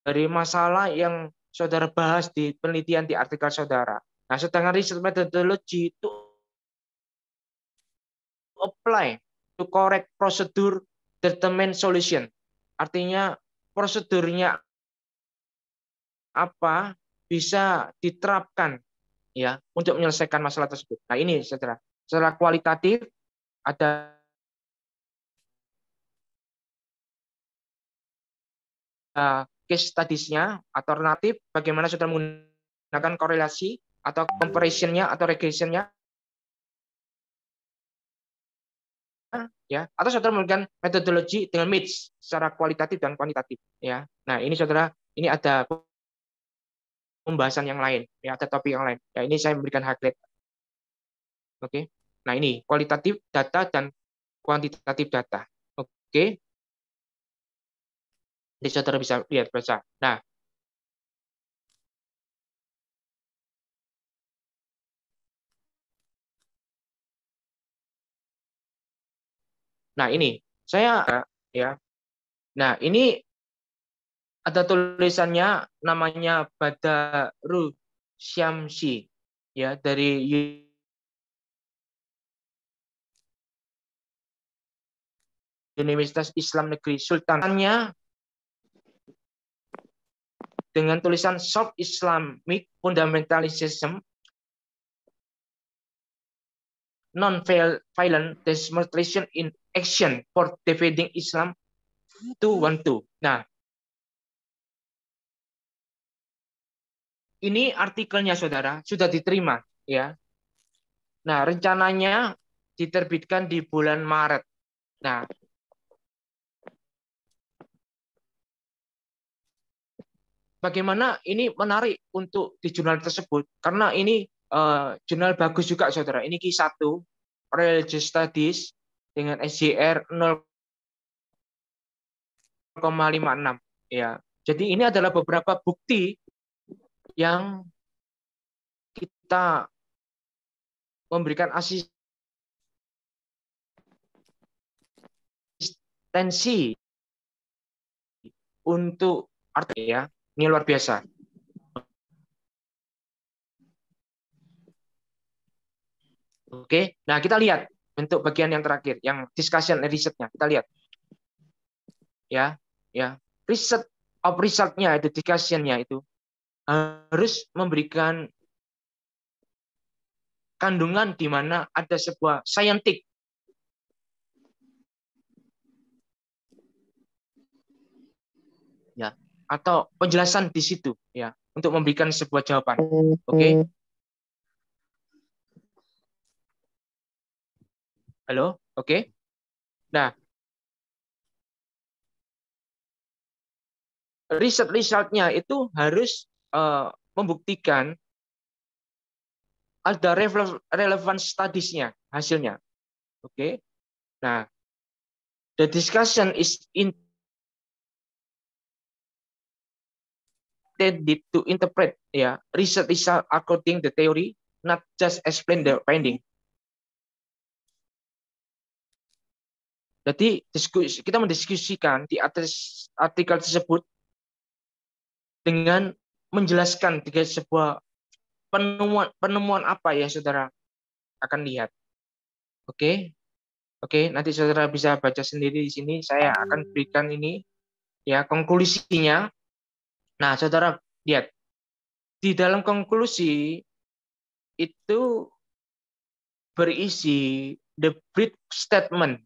dari masalah yang saudara bahas di penelitian di artikel saudara. Nah, sedangkan riset methodology itu apply to correct procedure determine solution. Artinya prosedurnya apa bisa diterapkan, ya, untuk menyelesaikan masalah tersebut. Nah, ini secara kualitatif ada case studies-nya atau alternatif bagaimana saudara menggunakan korelasi atau comparison-nya atau regression-nya, ya, atau saudara menggunakan metodologi dengan match secara kualitatif dan kuantitatif, ya. Nah, ini saudara, ini ada pembahasan yang lain, ya, ada topik yang lain. Ya, ini saya memberikan highlight. Oke. Nah, ini kualitatif data dan kuantitatif data. Oke. Jadi saudara bisa lihat baca. Nah, ini saya, ya. Nah, ini ada tulisannya namanya Badaru Syamsi, ya, dari Universitas Islam Negeri Sultannya dengan tulisan Soft Islamic Fundamentalism Non-Violent Demonstration in Action for Defending Islam 212. Nah, ini artikelnya saudara sudah diterima, ya. Nah, rencananya diterbitkan di bulan Maret. Nah, bagaimana ini menarik untuk di jurnal tersebut karena ini jurnal bagus juga saudara. Ini Q1, Religious Studies dengan SJR 0,56 ya. Jadi ini adalah beberapa bukti yang kita memberikan asistensi untuk arti ya. Ini luar biasa. Oke, nah kita lihat bentuk bagian yang terakhir, yang discussion risetnya. Kita lihat, ya, resultnya itu discussionnya itu harus memberikan kandungan di mana ada sebuah scientific ya atau penjelasan di situ ya untuk memberikan sebuah jawaban. Oke. Halo, oke. Nah, resultnya itu harus membuktikan ada relevan studies-nya, hasilnya. Oke. Nah, the discussion is intended to interpret ya research result according the theory, not just explain the finding. Jadi kita mendiskusikan di atas artikel tersebut dengan menjelaskan tiga sebuah penemuan apa yang saudara akan lihat. Oke, nanti saudara bisa baca sendiri di sini. Saya akan berikan ini ya konklusinya. Nah, saudara lihat di dalam konklusi itu berisi the brief statement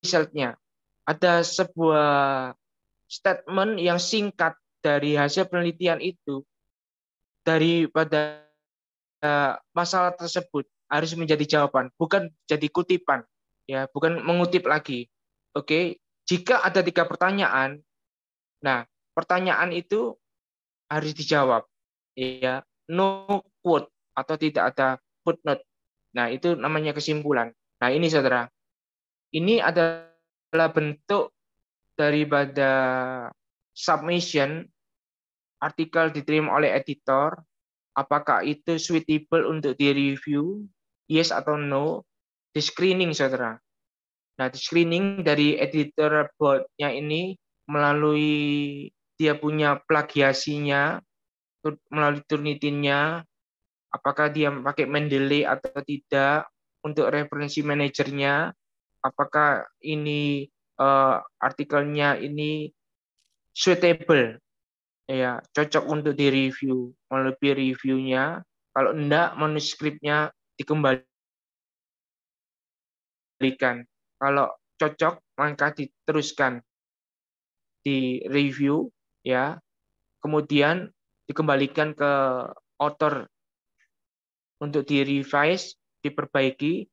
resultnya. Ada sebuah statement yang singkat dari hasil penelitian itu daripada masalah tersebut harus menjadi jawaban, bukan jadi kutipan, ya, bukan mengutip lagi. Oke, jika ada 3 pertanyaan, nah pertanyaan itu harus dijawab, ya, no quote atau tidak ada footnote. Nah itu namanya kesimpulan. Nah ini saudara, ini adalah bentuk daripada submission artikel diterima oleh editor, apakah itu suitable untuk di-review, yes atau no, di screening saudara. Nah, di screening dari editor board-nya ini melalui dia punya plagiasinya, melalui Turnitin-nya, apakah dia pakai Mendeley atau tidak, untuk referensi manajernya, apakah ini artikelnya ini suitable, ya cocok untuk di-review melalui peer review-nya. Kalau enggak, manuskripnya dikembalikan. Kalau cocok, maka diteruskan di review, ya. Kemudian dikembalikan ke author untuk di-revise, diperbaiki,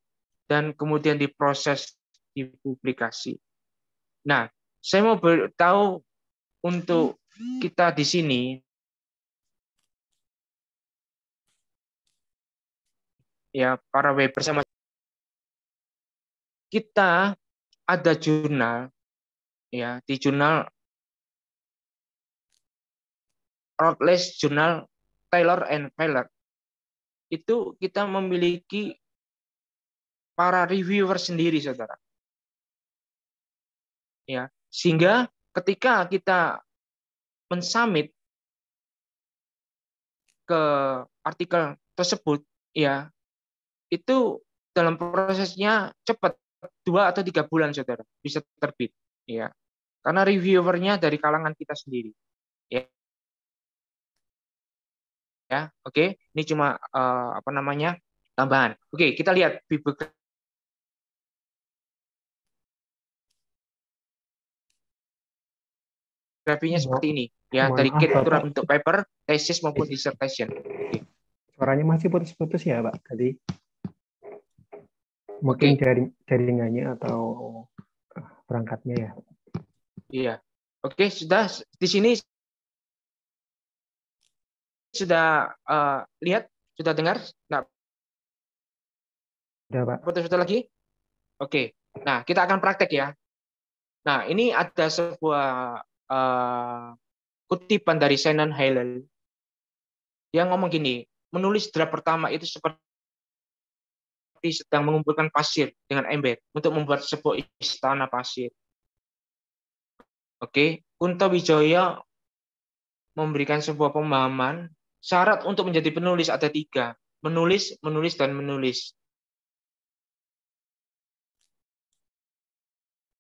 dan kemudian diproses, dipublikasi. Nah, saya mau beritahu untuk kita di sini, ya para web bersama kita ada jurnal, ya di jurnal Routledge Journal Taylor and Feller itu kita memiliki para reviewer sendiri, saudara. Ya, sehingga ketika kita mensubmit ke artikel tersebut, ya itu dalam prosesnya cepat, 2 atau 3 bulan, saudara, bisa terbit, ya, karena reviewernya dari kalangan kita sendiri, ya. Ya, oke, ini cuma tambahan. Oke, kita lihat bibliografinya seperti ini, ya, dari kituran untuk paper, thesis maupun dissertation. Oke. Suaranya masih putus-putus ya, Pak, tadi. Mungkin jaringannya atau perangkatnya ya. Iya. Oke, sudah di sini sudah lihat Sudah dengar? Nah, Sudah, Pak. putus-putus lagi? Oke. Nah, kita akan praktek ya. Nah, ini ada sebuah kutipan dari Shannon Hillel. Dia ngomong gini, menulis draft pertama itu seperti sedang mengumpulkan pasir dengan ember untuk membuat sebuah istana pasir. Oke, Kunto Wijoyo memberikan sebuah pemahaman. Syarat untuk menjadi penulis ada 3. Menulis, menulis, dan menulis.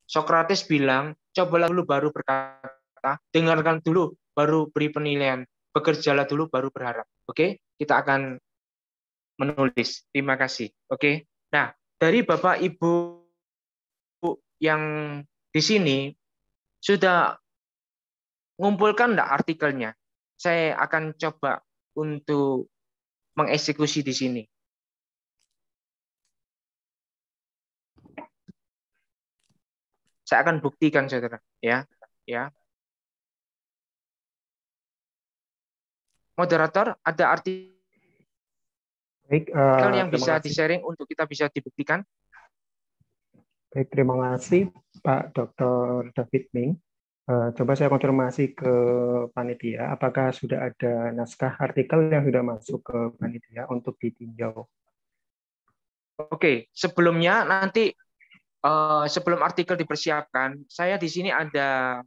Sokrates bilang, cobalah dulu baru berkata, dengarkan dulu baru beri penilaian, bekerjalah dulu baru berharap. Oke, kita akan menulis. Terima kasih. Oke. Nah, dari Bapak Ibu yang di sini sudah ngumpulkan enggak artikelnya? Saya akan coba untuk mengeksekusi di sini. Saya akan buktikan, saudara. Ya. Moderator, ada artikel Baik, yang bisa terima kasih. di-sharing untuk kita bisa dibuktikan? Baik, terima kasih Pak Dr. David Ming. Coba saya konfirmasi ke panitia, apakah sudah ada naskah artikel yang sudah masuk ke panitia untuk ditinjau? Oke, sebelumnya nanti sebelum artikel dipersiapkan, saya di sini ada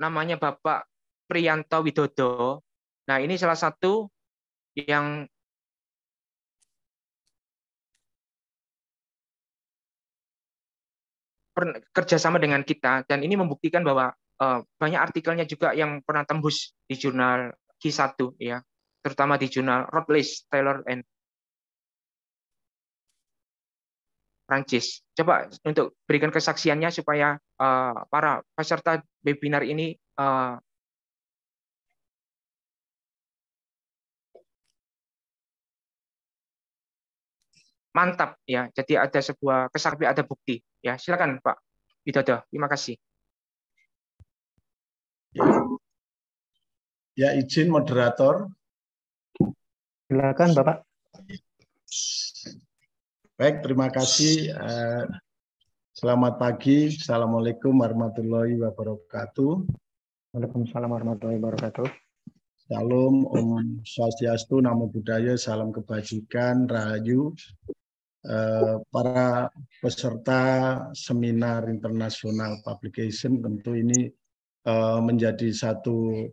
namanya Bapak Priyanto Widodo. Nah, ini salah satu yang kerjasama dengan kita, dan ini membuktikan bahwa banyak artikelnya juga yang pernah tembus di jurnal Q1 ya, terutama di jurnal Routledge, Taylor and Prancis. Coba untuk berikan kesaksiannya supaya para peserta webinar ini mantap ya. Jadi ada sebuah kesaksian, ada bukti ya. Silakan Pak Widodo. Terima kasih. Ya, izin moderator. Silakan Bapak. Baik, terima kasih. Selamat pagi. Assalamualaikum warahmatullahi wabarakatuh. Waalaikumsalam warahmatullahi wabarakatuh. Salam, Om Swastiastu, Namo Buddhaya, salam kebajikan, rahayu. Para peserta seminar internasional publication, tentu ini menjadi satu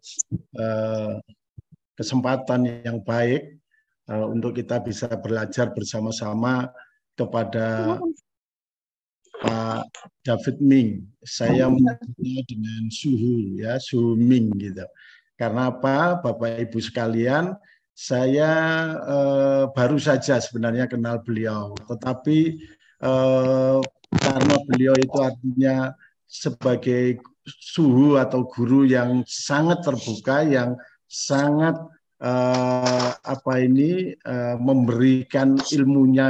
kesempatan yang baik untuk kita bisa belajar bersama-sama kepada Pak David Ming. Saya menyebutnya dengan Suhu, ya, Suhu Ming gitu. Karena apa, Bapak Ibu sekalian, saya baru saja sebenarnya kenal beliau, tetapi karena beliau itu artinya sebagai suhu atau guru yang sangat terbuka, yang sangat memberikan ilmunya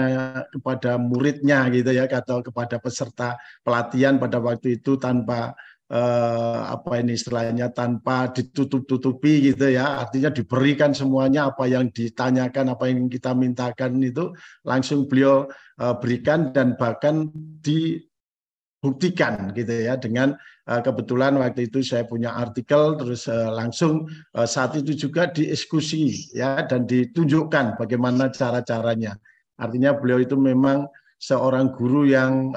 kepada muridnya gitu ya, atau kepada peserta pelatihan pada waktu itu tanpa istilahnya tanpa ditutup-tutupi gitu ya, artinya diberikan semuanya, apa yang ditanyakan, apa yang kita mintakan itu langsung beliau berikan, dan bahkan dibuktikan gitu ya, dengan kebetulan waktu itu saya punya artikel, terus langsung saat itu juga dieksekusi ya, dan ditunjukkan bagaimana cara-caranya. Artinya beliau itu memang seorang guru yang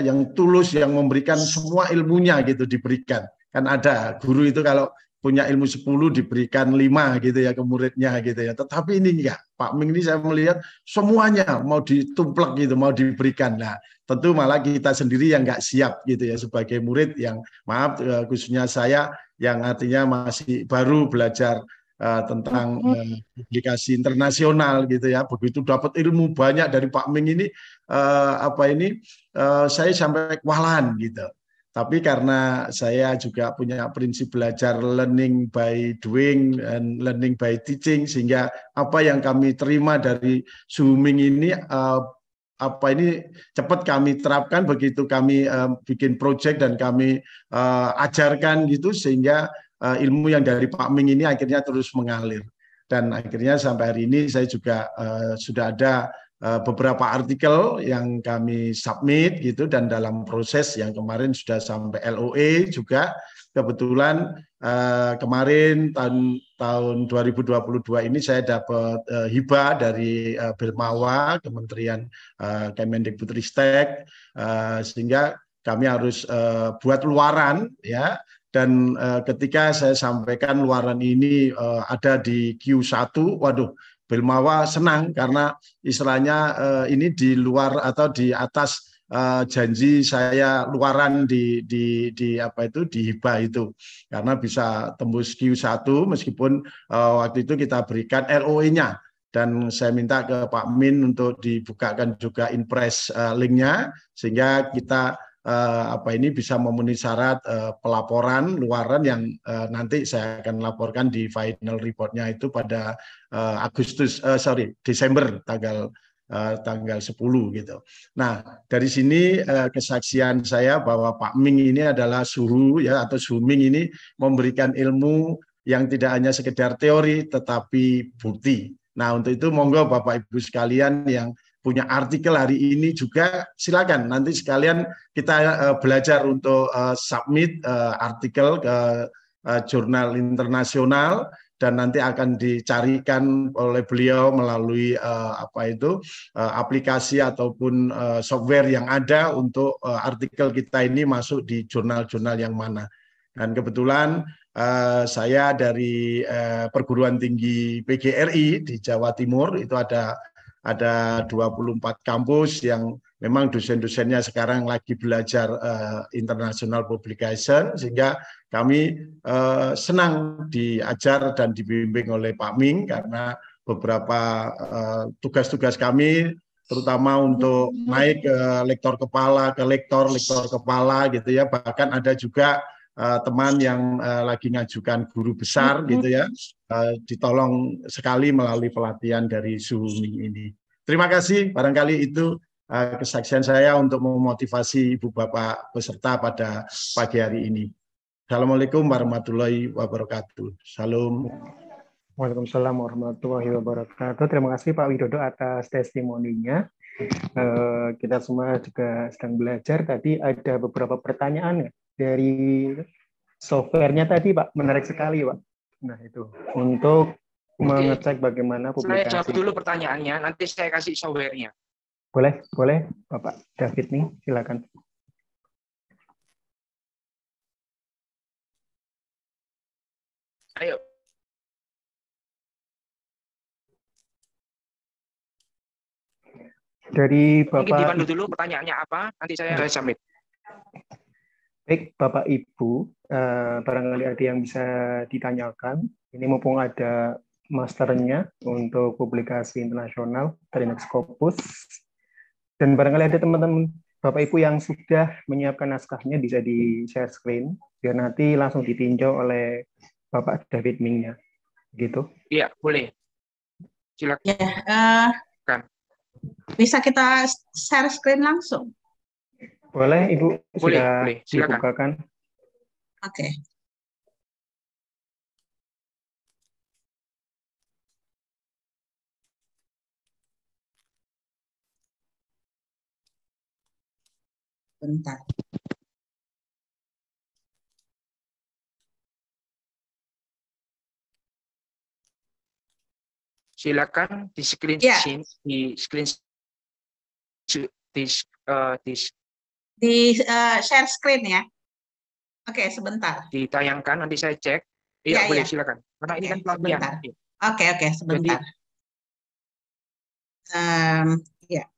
yang tulus, yang memberikan semua ilmunya gitu, diberikan. Kan ada guru itu kalau punya ilmu 10 diberikan 5 gitu ya ke muridnya gitu ya. Tetapi ini enggak. Pak Ming ini saya melihat semuanya mau ditumplek gitu, mau diberikan. Nah, tentu malah kita sendiri yang enggak siap gitu ya, sebagai murid yang, maaf, khususnya saya yang artinya masih baru belajar tentang publikasi internasional gitu ya. Begitu dapat ilmu banyak dari Pak Ming ini, saya sampai kewalahan gitu. Tapi karena saya juga punya prinsip belajar learning by doing and learning by teaching, sehingga apa yang kami terima dari Suhu Ming ini cepat kami terapkan begitu kami bikin project dan kami ajarkan gitu, sehingga ilmu yang dari Pak Ming ini akhirnya terus mengalir. Dan akhirnya sampai hari ini saya juga sudah ada beberapa artikel yang kami submit gitu, dan dalam proses yang kemarin sudah sampai LOE juga. Kebetulan kemarin tahun 2022 ini saya dapat hibah dari Birmawa, Kementerian Kemendikbudristek, sehingga kami harus buat luaran ya. Dan ketika saya sampaikan luaran ini ada di Q1, waduh, Birmawa senang karena istilahnya ini di luar atau di atas janji saya luaran di apa itu, di hibah itu, karena bisa tembus Q1 meskipun waktu itu kita berikan LOE-nya. Dan saya minta ke Pak Min untuk dibukakan juga impress link-nya sehingga kita apa ini bisa memenuhi syarat pelaporan luaran yang nanti saya akan laporkan di final report-nya itu pada Desember tanggal 10 gitu. Nah, dari sini kesaksian saya bahwa Pak Ming ini adalah suhu ya, atau Suming ini memberikan ilmu yang tidak hanya sekedar teori tetapi bukti. Nah, untuk itu monggo Bapak Ibu sekalian yang punya artikel hari ini juga silakan nanti sekalian kita belajar untuk submit artikel ke jurnal internasional, dan nanti akan dicarikan oleh beliau melalui aplikasi ataupun software yang ada untuk artikel kita ini masuk di jurnal-jurnal yang mana. Dan kebetulan saya dari perguruan tinggi PGRI di Jawa Timur, itu ada 24 kampus yang memang dosen-dosennya sekarang lagi belajar international publication, sehingga kami senang diajar dan dibimbing oleh Pak Ming karena beberapa tugas-tugas kami terutama untuk naik ke lektor kepala, ke lektor kepala gitu ya, bahkan ada juga teman yang lagi ngajukan guru besar gitu ya, ditolong sekali melalui pelatihan dari Suming ini. Terima kasih, barangkali itu kesaksian saya untuk memotivasi Ibu Bapak peserta pada pagi hari ini. Assalamualaikum warahmatullahi wabarakatuh. Salam. Waalaikumsalam warahmatullahi wabarakatuh. Terima kasih Pak Widodo atas testimoninya. Kita semua juga sedang belajar. Tadi ada beberapa pertanyaan dari softwarenya tadi, Pak. Menarik sekali, Pak. Nah, itu untuk mengecek bagaimana publikasi. Saya jawab dulu pertanyaannya, nanti saya kasih softwarenya. Boleh, Bapak David nih, silakan. Ayo. Dari Bapak. Mungkin dipandu dulu pertanyaannya apa, nanti saya submit. Baik, Bapak Ibu, barangkali ada yang bisa ditanyakan. Ini mumpung ada masternya untuk publikasi internasional dari Nexcopus. Dan barangkali ada teman-teman Bapak Ibu yang sudah menyiapkan naskahnya, bisa di-share screen, biar nanti langsung ditinjau oleh Bapak David Ming-nya. Gitu? Iya, boleh. Silakan. Ya, bisa kita share screen langsung? Boleh, Ibu. Boleh. Silakan. Dibukakan. Oke. Bentar. Silakan di screen di share screen ya. Oke, sebentar. Ditayangkan, nanti saya cek. Iya, boleh, silakan. Karena ini kan pelatihan. Oke, sebentar. Ya.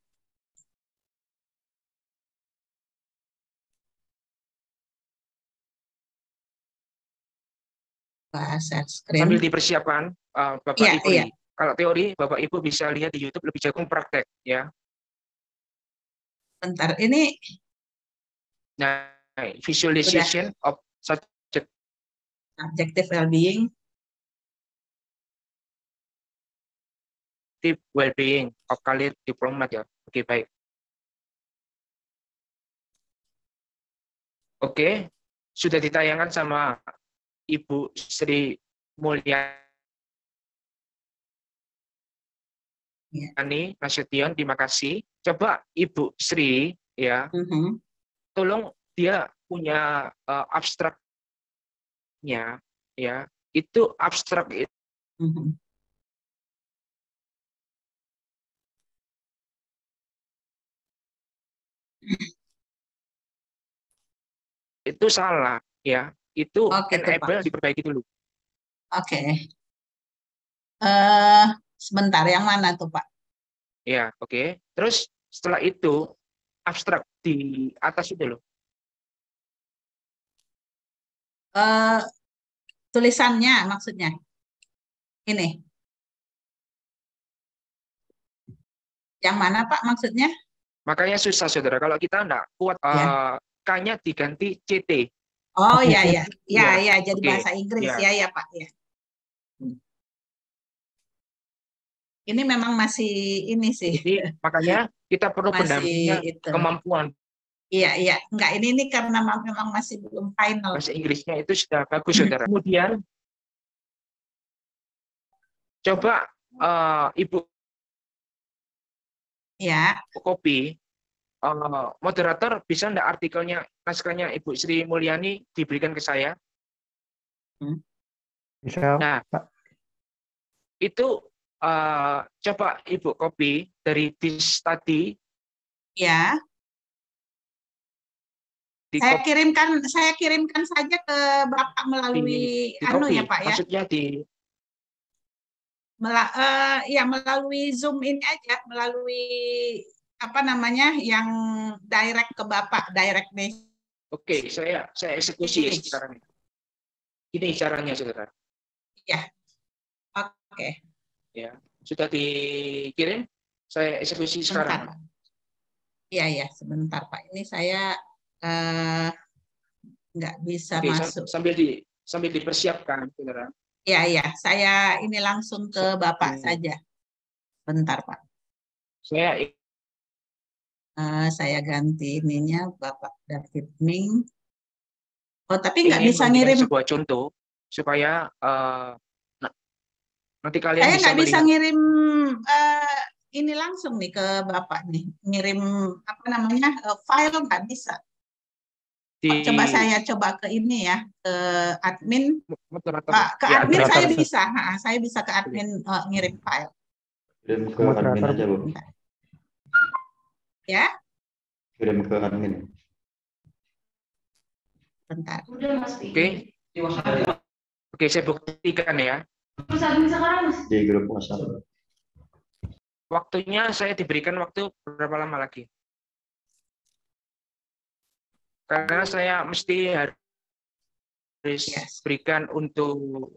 Share screen. Sambil dipersiapkan, Bapak Ibu. Iya. Kalau teori, Bapak Ibu bisa lihat di YouTube, lebih jagung praktek, ya. Bentar, ini. Nah, visualization of subjective well-being. Well-being of career diplomat ya. Oke, baik. Oke, sudah ditayangkan sama Ibu Sri Mulyani Nasution, terima kasih. Coba Ibu Sri ya, tolong dia punya abstraknya ya. Itu abstrak itu salah ya. Itu enable diperbaiki dulu. Oke. Sebentar, yang mana tuh Pak? Ya, oke. Terus setelah itu abstrak di atas itu loh. Tulisannya maksudnya. Ini. Yang mana Pak maksudnya? Makanya susah saudara. Kalau kita enggak kuat K-nya diganti CT. Oh iya iya. Ya Ya, ya jadi oke. bahasa Inggris Ya. ya Pak ya. Ini memang masih ini sih. Jadi makanya kita perlu Masih pendampingnya itu. kemampuan. Iya iya. Enggak ini karena memang masih belum final. Bahasa Inggrisnya itu sudah bagus saudara. Kemudian coba Ibu Ya. copy moderator bisa enggak artikelnya naskahnya Ibu Sri Mulyani diberikan ke saya? Bisa, Nah, Pak. itu coba Ibu copy dari this study. Ya. Saya kirimkan saja ke Bapak melalui copy. ya Pak ya. Maksudnya melalui Zoom ini aja, melalui apa namanya yang direct ke Bapak, direct message. Oke, saya eksekusi sekarang. Ini caranya saudara. Ya. Oke. Ya, sudah dikirim. Saya eksekusi sekarang. Iya ya, sebentar Pak. Ini saya nggak bisa masuk. Sambil dipersiapkan, saudara. Iya, saya ini langsung ke Bapak saja. Bentar, Pak. Saya ganti ininya Bapak David Ming. Oh, tapi nggak bisa ngirim sebuah contoh supaya nanti kalian saya bisa nggak bisa ngirim ini langsung nih ke Bapak nih. Ngirim apa namanya file nggak bisa. Coba saya coba ke ini ya, ke admin. Pak, ke admin saya bisa. Saya bisa ke admin ngirim file. Kirim ke admin aja, Bu. Ya? Kirim ke admin. Bentar. Oke, saya buktikan ya. Di grup WhatsApp. Waktunya saya diberikan waktu berapa lama lagi? Karena saya mesti harus berikan untuk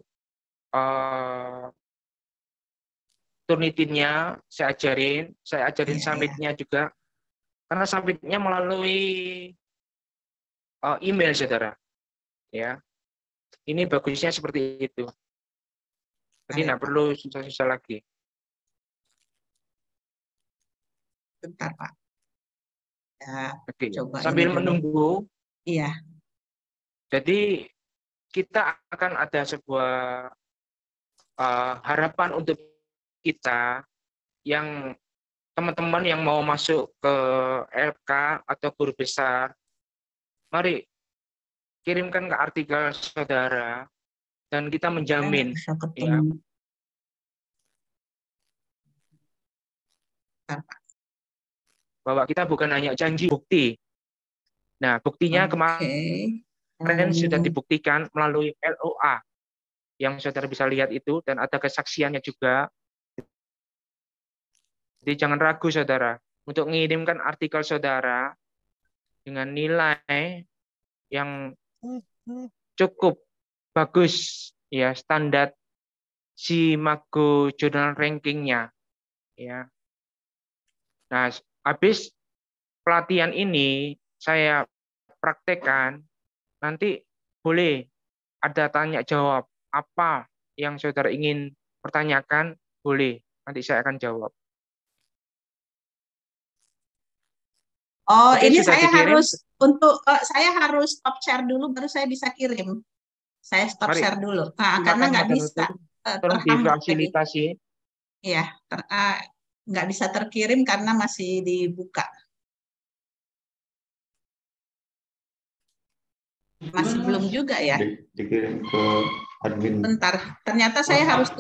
Turnitinnya, saya ajarin submitnya juga. Karena submitnya melalui email, saudara. Ya, ini bagusnya seperti itu. Jadi nggak perlu susah-susah lagi. Bentar, Pak. Ya, oke. Coba sambil menunggu. Iya. Jadi kita akan ada sebuah harapan untuk kita yang teman-teman yang mau masuk ke LK atau guru besar, mari kirimkan ke artikel saudara dan kita menjamin ya, bahwa kita bukan hanya janji, bukti. Nah, buktinya kemarin sudah dibuktikan melalui LOA yang saudara bisa lihat itu, dan ada kesaksiannya juga. Jadi jangan ragu saudara untuk mengirimkan artikel saudara dengan nilai yang cukup bagus ya, standar Simago Journal Ranking-nya ya. Nah, habis pelatihan ini saya praktekkan, nanti boleh ada tanya jawab apa yang saudara ingin pertanyakan, boleh nanti saya akan jawab. Oh, ini saya harus saya harus stop share dulu baru saya bisa kirim. Saya stop Mari. share dulu. Nah, Silakan, karena nggak moderator. bisa Tolong terhambat tadi. difasilitasi. Iya, nggak bisa terkirim karena masih dibuka. Masih belum juga ya. Dikirim ke admin. Bentar, ternyata saya harus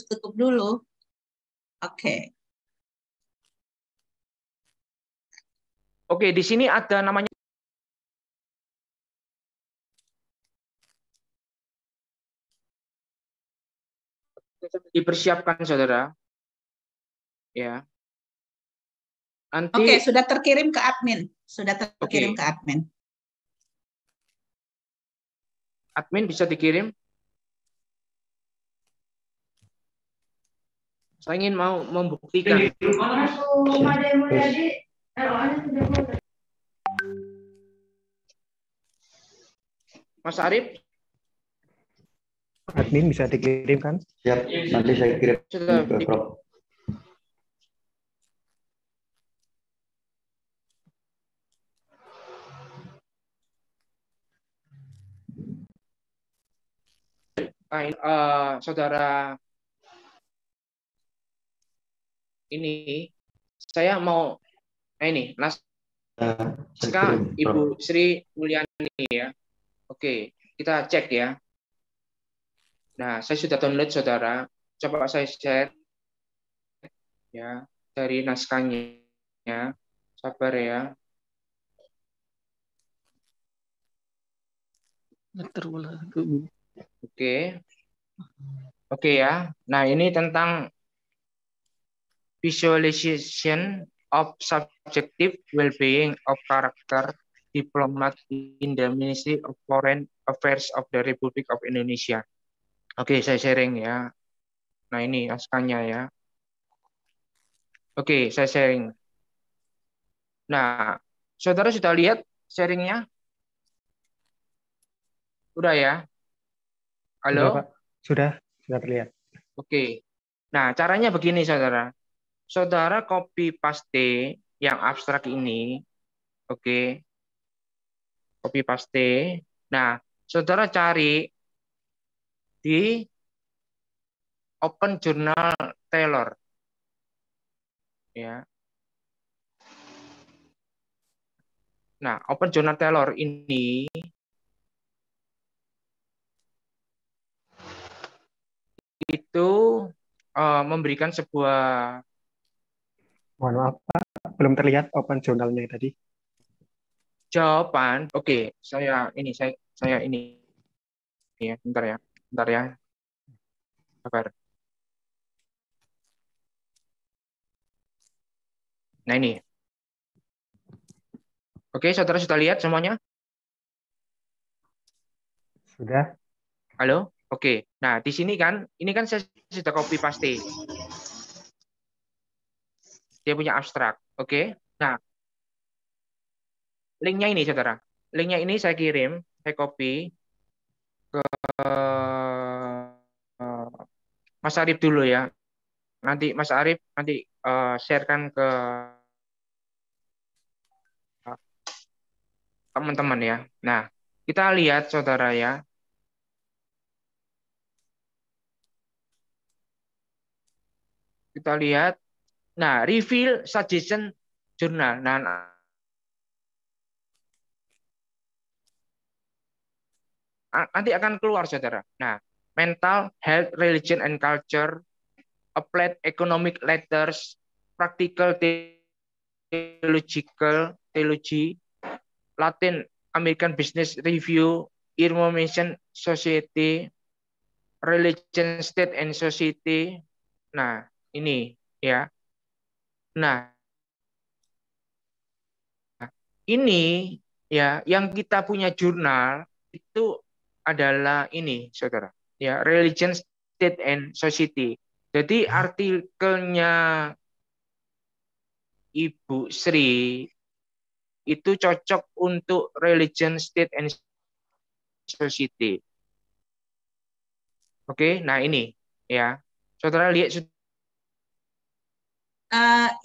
tutup dulu. Oke. Oke, di sini ada namanya dipersiapkan, saudara. Ya. Nanti. Oke, sudah terkirim ke admin. Sudah terkirim ke admin. Admin bisa dikirim. Saya ingin mau membuktikan. Mas Arif? Admin bisa dikirimkan? Siap, nanti saya kirim ke Prof. Saudara, ini saya mau ini naskah Ibu Sri Mulyani ya. Oke, kita cek ya. Nah, saya sudah download, saudara. Coba saya share ya dari naskahnya. Ya, sabar ya. Oke ya. Nah, ini tentang visualization of subjective well-being of character diplomat in the Ministry of Foreign Affairs of the Republic of Indonesia. Oke, saya sharing ya. Nah, ini naskahnya ya. Oke, saya sharing. Nah, saudara sudah lihat sharingnya? Udah ya? Halo? Sudah, Pak. Sudah terlihat. Oke. Nah, caranya begini, saudara. Saudara copy paste yang abstrak ini. Oke. Copy paste. Nah, saudara cari di Open Journal Taylor. Ya. Nah, Open Journal Taylor ini itu memberikan sebuah, mohon maaf Pak, belum terlihat open journalnya tadi. jawaban. Oke, saya ini ya, bentar ya. Sabar. Nah, ini. Oke, saudara sudah lihat semuanya? Sudah. Halo? Oke. Nah, di sini kan, ini kan saya sudah copy paste. Dia punya abstrak. Oke. Nah, linknya ini, saudara. Linknya ini saya kirim, saya copy ke Mas Arif dulu ya. Nanti Mas Arif nanti sharekan ke teman-teman ya. Nah, kita lihat, saudara ya. Kita lihat. Nah, reveal suggestion journal. Nah, nanti akan keluar, saudara. Nah, mental health, religion and culture, applied economic letters, practical theology, Latin American Business Review, Information Society, Religion, State and Society. Nah, ini ya. Nah, ini ya yang kita punya jurnal itu adalah ini, saudara. Ya, Religion, State and Society. Jadi artikelnya Ibu Sri itu cocok untuk Religion, State and Society. Oke, nah ini ya. Saudara lihat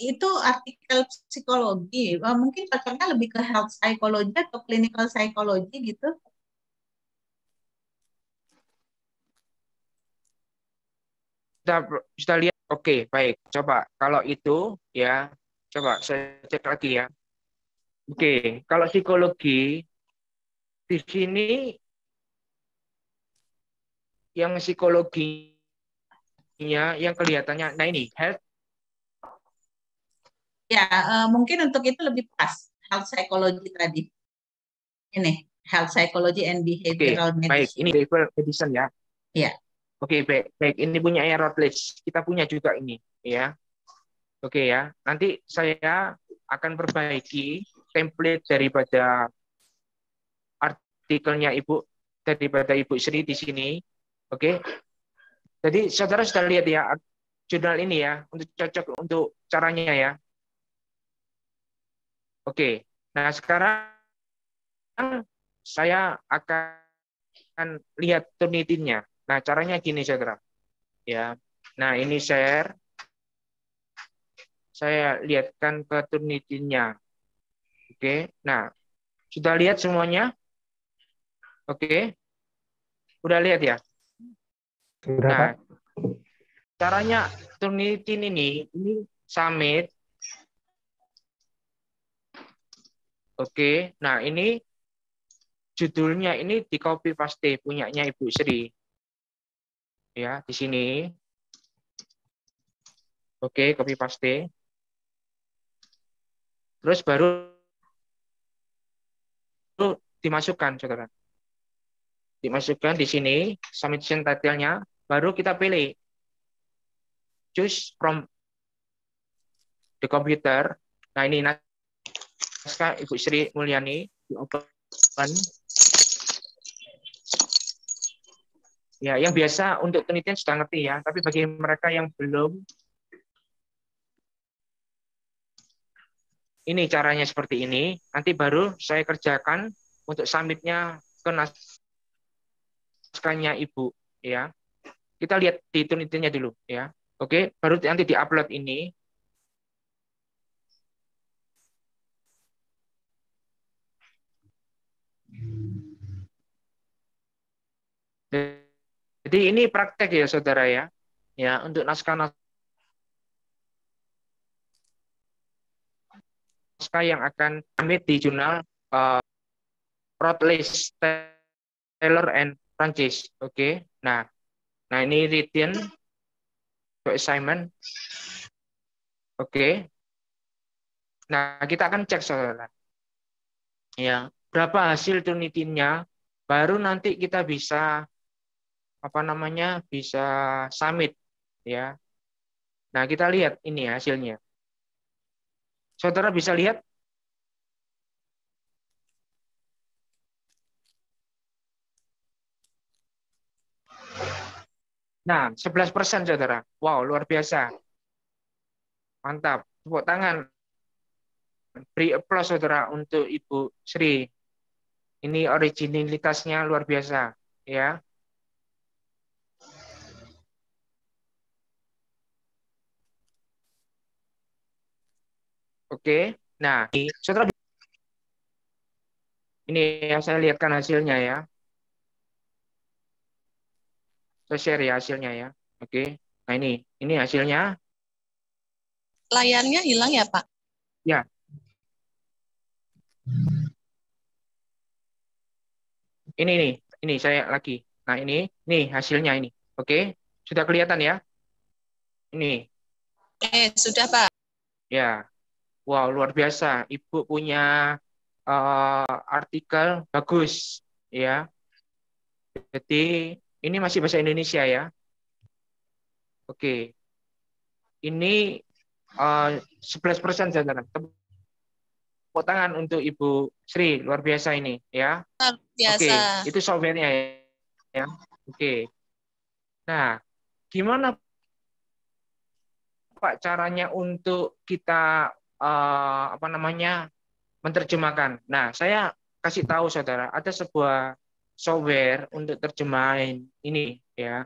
itu artikel psikologi, mungkin cocoknya lebih ke health psychology atau clinical psychology gitu. sudah lihat? Oke, baik. Coba kalau itu ya, coba saya cek lagi ya. Oke, kalau psikologi di sini yang psikologinya yang kelihatannya, nah ini health. Ya, mungkin untuk itu lebih pas health psychology tadi. Ini health psychology and behavioral Oke, medicine. baik. Ini behavioral medicine ya. Iya. Oke, baik. Baik, ini punya Routledge. Kita punya juga ini, ya. Oke ya. Nanti saya akan perbaiki template daripada artikelnya Ibu, daripada Ibu Sri di sini. Oke. Jadi saudara sudah lihat ya jurnal ini ya, untuk cocok untuk caranya ya. Oke. Nah, sekarang saya akan lihat Turnitinnya. Nah, caranya gini, saudara. Ya. Nah, ini share. Saya lihatkan ke Turnitinnya. Oke. Nah, sudah lihat semuanya? Oke. Udah lihat ya? Sudah, Nah, Pak. caranya Turnitin ini summit. Oke. Nah, ini judulnya ini di copy paste punyanya Ibu Sri. Ya, di sini. Oke, copy paste. Terus baru dimasukkan, saudara. Dimasukkan di sini, submission title-nya, baru kita pilih. Choose from the computer. Nah, ini naskah Ibu Sri Mulyani, di open. Ya, yang biasa untuk penelitian sudah ngerti ya, tapi bagi mereka yang belum, ini caranya seperti ini. Nanti baru saya kerjakan untuk submit-nya ke naskahnya Ibu ya. Kita lihat di penelitiannya dulu ya. Oke, baru nanti di-upload ini. Jadi ini praktek ya saudara ya. Ya, untuk naskah yang akan submit di jurnal Routledge, Taylor and Francis. Oke. Nah ini written assignment. Oke. Nah, kita akan cek saudara. Ya, berapa hasil Turnitinnya, baru nanti kita bisa bisa submit ya. Nah, kita lihat ini hasilnya. Saudara bisa lihat? Nah, 11% saudara. Wow, luar biasa. Mantap. Tepuk tangan. Beri aplaus saudara untuk Ibu Sri. Ini originalitasnya luar biasa. Ya. Oke. Nah, saudara, ini yang saya lihatkan hasilnya ya. Saya share ya hasilnya ya. Oke. Nah, ini hasilnya. Layarnya hilang ya, Pak? Ya. Ini saya lagi. Nah, ini hasilnya ini. Oke. Sudah kelihatan ya? Ini. Sudah, Pak. Ya. Wow, luar biasa. Ibu punya artikel bagus ya. Jadi ini masih bahasa Indonesia ya. Oke. Ini 11% saudara. Tepuk tangan untuk Ibu Sri, luar biasa ini ya. Luar biasa. Oke, itu softwarenya ya. Oke. Nah, gimana Pak caranya untuk kita menerjemahkan? Nah, saya kasih tahu saudara, ada sebuah software untuk terjemahin ini ya.